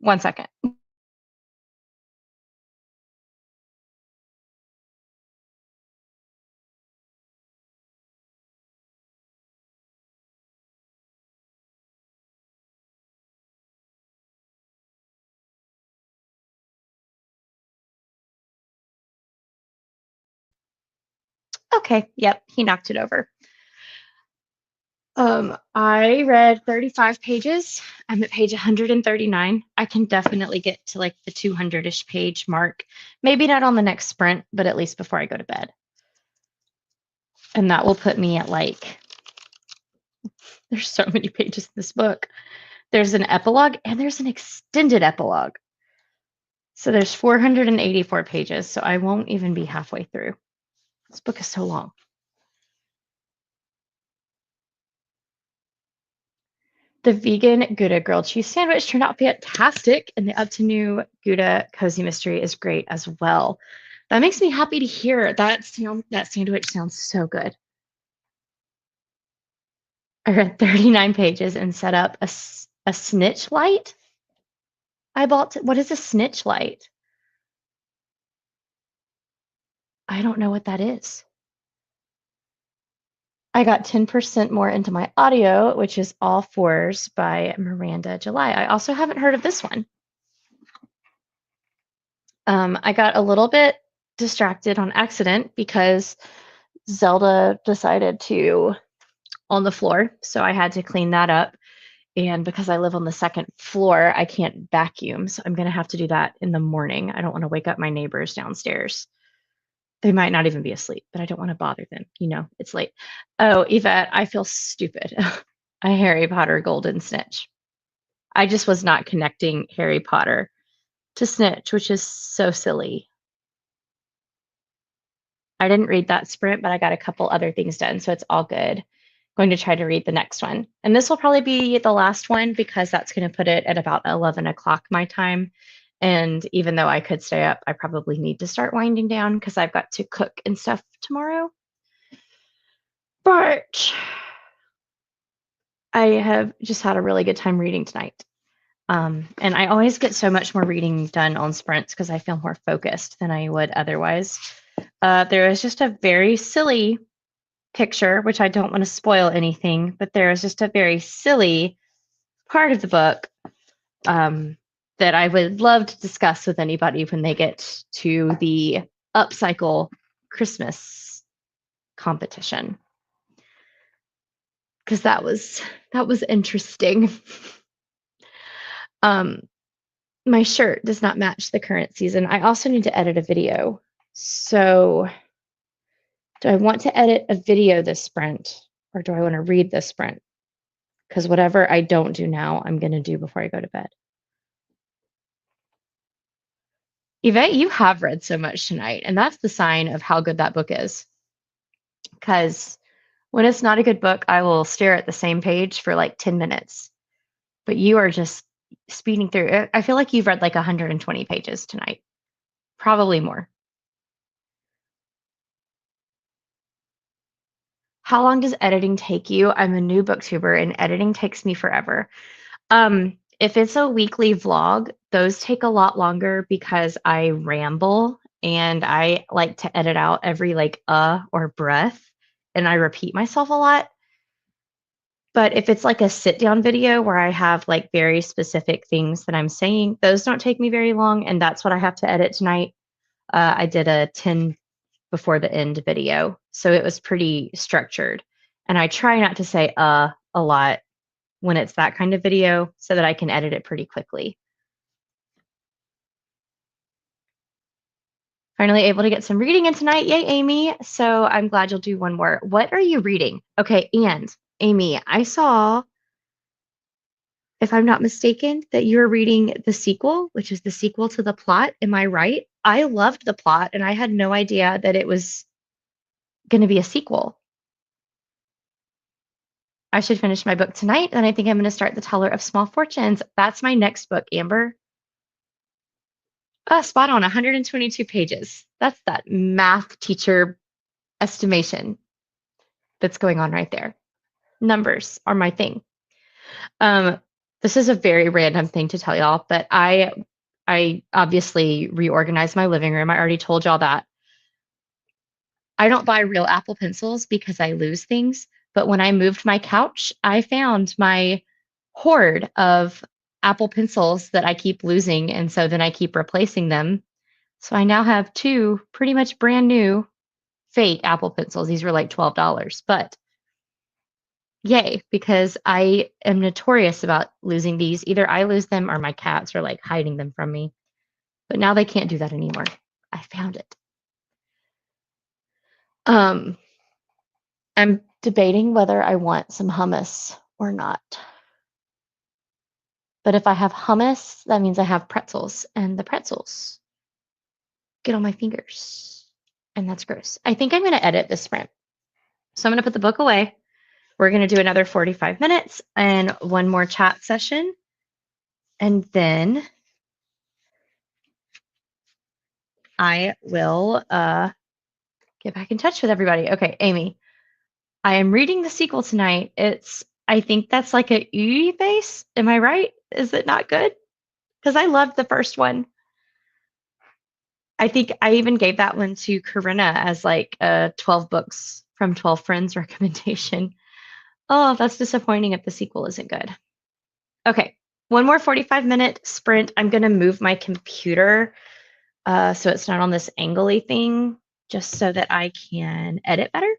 1 second. Okay, yep, he knocked it over. I read 35 pages. I'm at page 139. I can definitely get to like the 200-ish page mark. Maybe not on the next sprint, but at least before I go to bed. And that will put me at like, there's so many pages in this book. There's an epilogue and there's an extended epilogue. So there's 484 pages, so I won't even be halfway through. This book is so long. The vegan Gouda grilled cheese sandwich turned out fantastic, and the Up to New Gouda cozy mystery is great as well. That makes me happy to hear. That sandwich sounds so good. I read 39 pages and set up a snitch light. What is a snitch light? I don't know what that is. I got 10% more into my audio, which is All Fours by Miranda July. I also haven't heard of this one. I got a little bit distracted on accident because Zelda decided to on the floor, so I had to clean that up. And because I live on the second floor, I can't vacuum, so I'm gonna have to do that in the morning. I don't want to wake up my neighbors downstairs. They might not even be asleep, but I don't want to bother them. It's late. Oh, Yvette, I feel stupid. A Harry Potter golden snitch. I just was not connecting Harry Potter to snitch, which is so silly. I didn't read that sprint, but I got a couple other things done, so it's all good. Going to try to read the next one. And this will probably be the last one because that's going to put it at about 11 o'clock my time. And even though I could stay up, I probably need to start winding down because I've got to cook and stuff tomorrow. But I have just had a really good time reading tonight. And I always get so much more reading done on sprints because I feel more focused than I would otherwise. There is just a very silly picture, which I don't want to spoil anything, but there is just a very silly part of the book that I would love to discuss with anybody when they get to the Upcycle Christmas competition. Because that was interesting. My shirt does not match the current season. I also need to edit a video. So do I want to edit a video this sprint or do I want to read this sprint? Because whatever I don't do now, I'm going to do before I go to bed. Yvette, you have read so much tonight, and that's the sign of how good that book is. Because when it's not a good book, I will stare at the same page for like 10 minutes. But you are just speeding through. I feel like you've read like 120 pages tonight, probably more. How long does editing take you? I'm a new booktuber and editing takes me forever. If it's a weekly vlog, those take a lot longer because I ramble and I like to edit out every like or breath and I repeat myself a lot. But if it's like a sit down video where I have like very specific things that I'm saying, those don't take me very long. And that's what I have to edit tonight. I did a 10 before the end video, so it was pretty structured. And I try not to say a lot when it's that kind of video so that I can edit it pretty quickly. Finally able to get some reading in tonight. Yay, Amy. So I'm glad you'll do one more. What are you reading? Okay, and Amy, I saw, if I'm not mistaken, that you're reading the sequel, which is the sequel to The Plot. Am I right? I loved The Plot and I had no idea that it was going to be a sequel. I should finish my book tonight, and I think I'm going to start The Teller of Small Fortunes. That's my next book, Amber. Spot on, 122 pages. That's that math teacher estimation that's going on right there. Numbers are my thing. Um, this is a very random thing to tell y'all, but I obviously reorganized my living room. I already told y'all that. I don't buy real Apple pencils because I lose things, but when I moved my couch, I found my hoard of Apple pencils that I keep losing, and so then I keep replacing them. So I now have two pretty much brand new fake Apple pencils. These were like $12, but yay, because I am notorious about losing these. Either I lose them or my cats are like hiding them from me. But now they can't do that anymore. I found it. Um, I'm debating whether I want some hummus or not. But if I have hummus, that means I have pretzels, and the pretzels get on my fingers. And that's gross. I think I'm going to edit this sprint. So I'm going to put the book away. We're going to do another 45 minutes and one more chat session. And then I will get back in touch with everybody. Okay, Amy, I am reading the sequel tonight. I think that's like a E base. Am I right? Is it not good? Because I loved the first one. I think I even gave that one to Corinna as like a 12 books from 12 friends recommendation. Oh, that's disappointing if the sequel isn't good. Okay, one more 45-minute sprint. I'm going to move my computer so it's not on this angly thing, just so that I can edit better.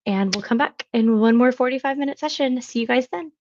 And we'll come back in one more 45-minute session. See you guys then.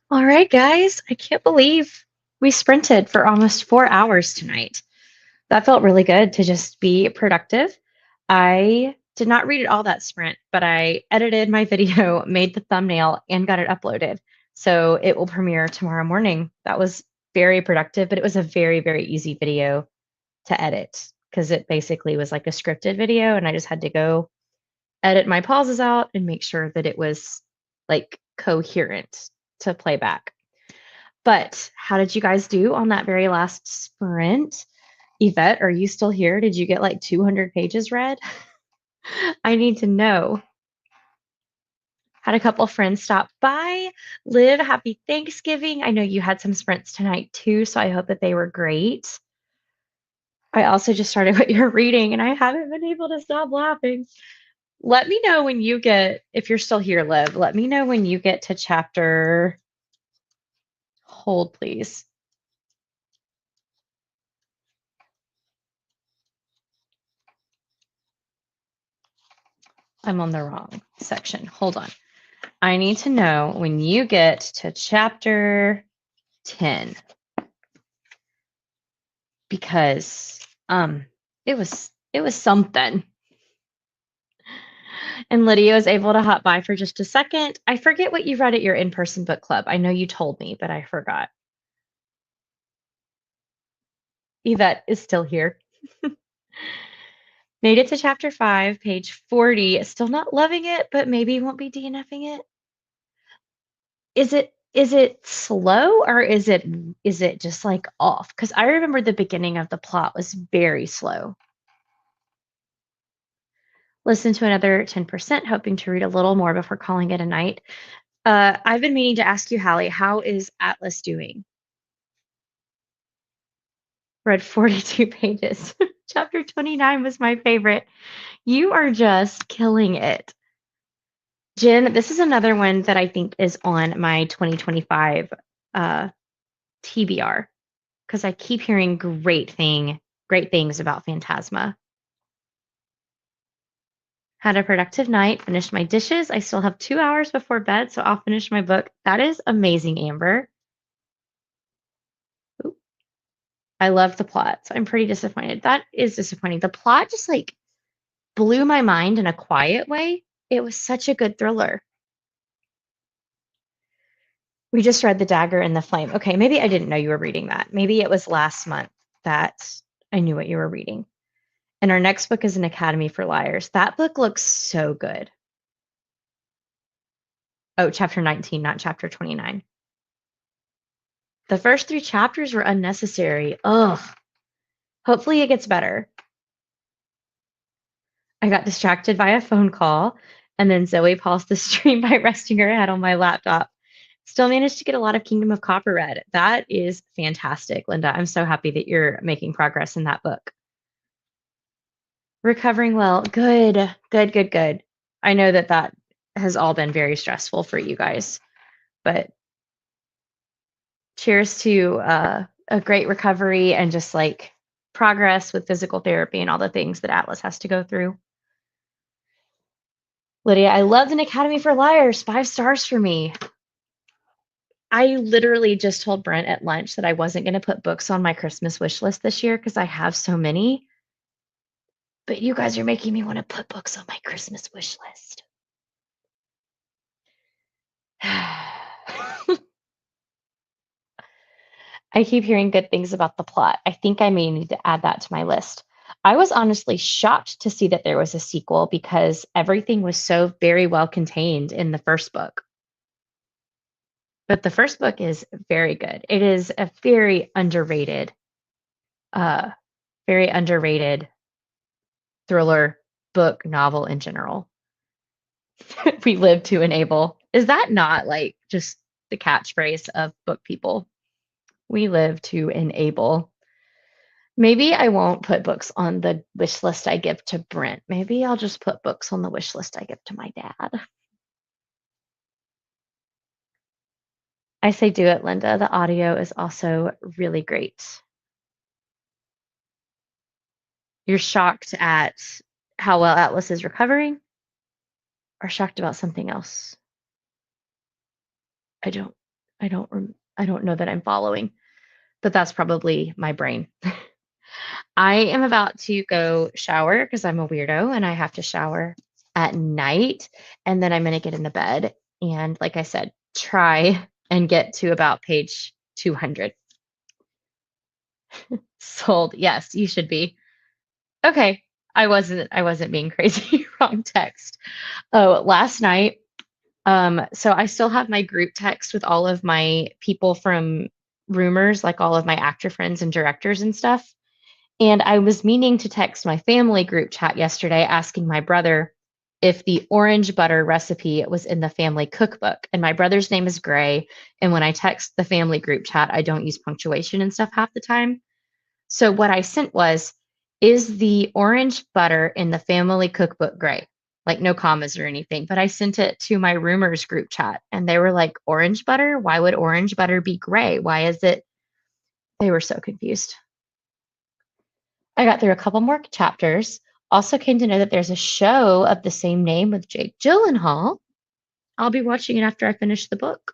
All right, guys, I can't believe we sprinted for almost 4 hours tonight. That felt really good to just be productive. I did not read it all that sprint, but I edited my video, made the thumbnail, and got it uploaded. So it will premiere tomorrow morning. That was very productive, but it was a very, very easy video to edit because it basically was like a scripted video, and I just had to go edit my pauses out and make sure that it was like coherent to play back. But how did you guys do on that very last sprint? Yvette, are you still here? Did you get like 200 pages read? I need to know. Had a couple friends stop by. Liv, happy Thanksgiving. I know you had some sprints tonight too, so I hope that they were great. I also just started what you're reading and I haven't been able to stop laughing. Let me know when you get, if you're still here, Liv, let me know when you get to chapter, hold please. I'm on the wrong section. Hold on. I need to know when you get to chapter 10 because it was something. And Lydia was able to hop by for just a second. I forget what you read at your in-person book club. I know you told me, but I forgot. Yvette is still here. Made it to chapter 5, page 40. Still not loving it, but maybe won't be DNFing it. Is it slow or is it just like off? Because I remember the beginning of the plot was very slow. Listen to another 10%, hoping to read a little more before calling it a night. I've been meaning to ask you, Hallie, how is Atlas doing? Read 42 pages. Chapter 29 was my favorite. You are just killing it. Jen, this is another one that I think is on my 2025 TBR because I keep hearing great things about Phantasma. Had a productive night, finished my dishes. I still have 2 hours before bed, so I'll finish my book. That is amazing, Amber. Ooh, I love the plot, so I'm pretty disappointed. That is disappointing. The plot just like blew my mind in a quiet way. It was such a good thriller. We just read The Dagger and the Flame. Okay, maybe I didn't know you were reading that. Maybe it was last month that I knew what you were reading. And our next book is An Academy for Liars. That book looks so good. Oh, chapter 19, not chapter 29. The first 3 chapters were unnecessary. Ugh. Hopefully it gets better. I got distracted by a phone call, and then Zoe paused the stream by resting her head on my laptop. Still managed to get a lot of Kingdom of Copper read. That is fantastic, Linda. I'm so happy that you're making progress in that book. Recovering well. Good, good, good, good. I know that that has all been very stressful for you guys, but cheers to a great recovery and just like progress with physical therapy and all the things that Atlas has to go through. Lydia, I loved An Academy for Liars. 5 stars for me. I literally just told Brent at lunch that I wasn't going to put books on my Christmas wish list this year because I have so many. But you guys are making me want to put books on my Christmas wish list. I keep hearing good things about the plot. I think I may need to add that to my list. I was honestly shocked to see that there was a sequel because everything was so very well contained in the first book. But the first book is very good. It is a uh, very underrated thriller book novel in general. We live to enable. Is that not like just the catchphrase of book people? We live to enable. Maybe I won't put books on the wish list I give to Brent. Maybe I'll just put books on the wish list I give to my dad. I say do it, Linda. The audio is also really great. You're shocked at how well Atlas is recovering, or shocked about something else? I don't. I don't know that I'm following, but that's probably my brain. I am about to go shower because I'm a weirdo and I have to shower at night. And then I'm going to get into bed. And like I said, try and get to about page 200. Sold. Yes, you should be. Okay. I wasn't being crazy. Wrong text. Oh, last night, so I still have my group text with all of my people from Rumors, like all of my actor friends and directors and stuff. And I was meaning to text my family group chat yesterday asking my brother if the orange butter recipe was in the family cookbook. And my brother's name is Gray. And when I text the family group chat, I don't use punctuation and stuff half the time. So what I sent was, is the orange butter in the family cookbook gray? Like no commas or anything. But I sent it to my Rumors group chat and they were like, orange butter? Why would orange butter be gray? Why is it? They were so confused. I got through a couple more chapters. Also came to know that there's a show of the same name with Jake Gyllenhaal. I'll be watching it after I finish the book.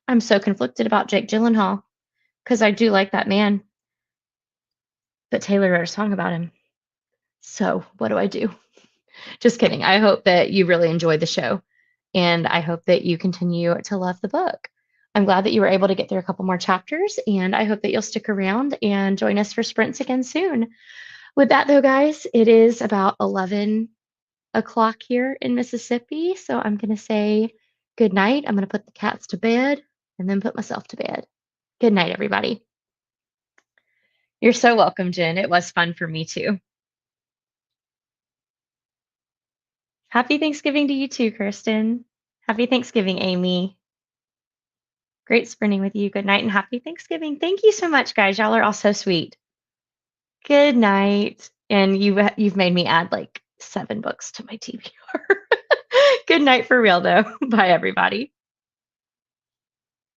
I'm so conflicted about Jake Gyllenhaal because I do like that man, but Taylor wrote a song about him. So what do I do? Just kidding. I hope that you really enjoy the show and I hope that you continue to love the book. I'm glad that you were able to get through a couple more chapters and I hope that you'll stick around and join us for sprints again soon. With that, though, guys, it is about 11 o'clock here in Mississippi. So I'm going to say good night. I'm going to put the cats to bed and then put myself to bed. Good night, everybody. You're so welcome, Jen. It was fun for me too. Happy Thanksgiving to you too, Kirsten. Happy Thanksgiving, Amy. Great spending with you. Good night and happy Thanksgiving. Thank you so much, guys. Y'all are all so sweet. Good night. And you've made me add like 7 books to my TBR. Good night for real, though. Bye, everybody.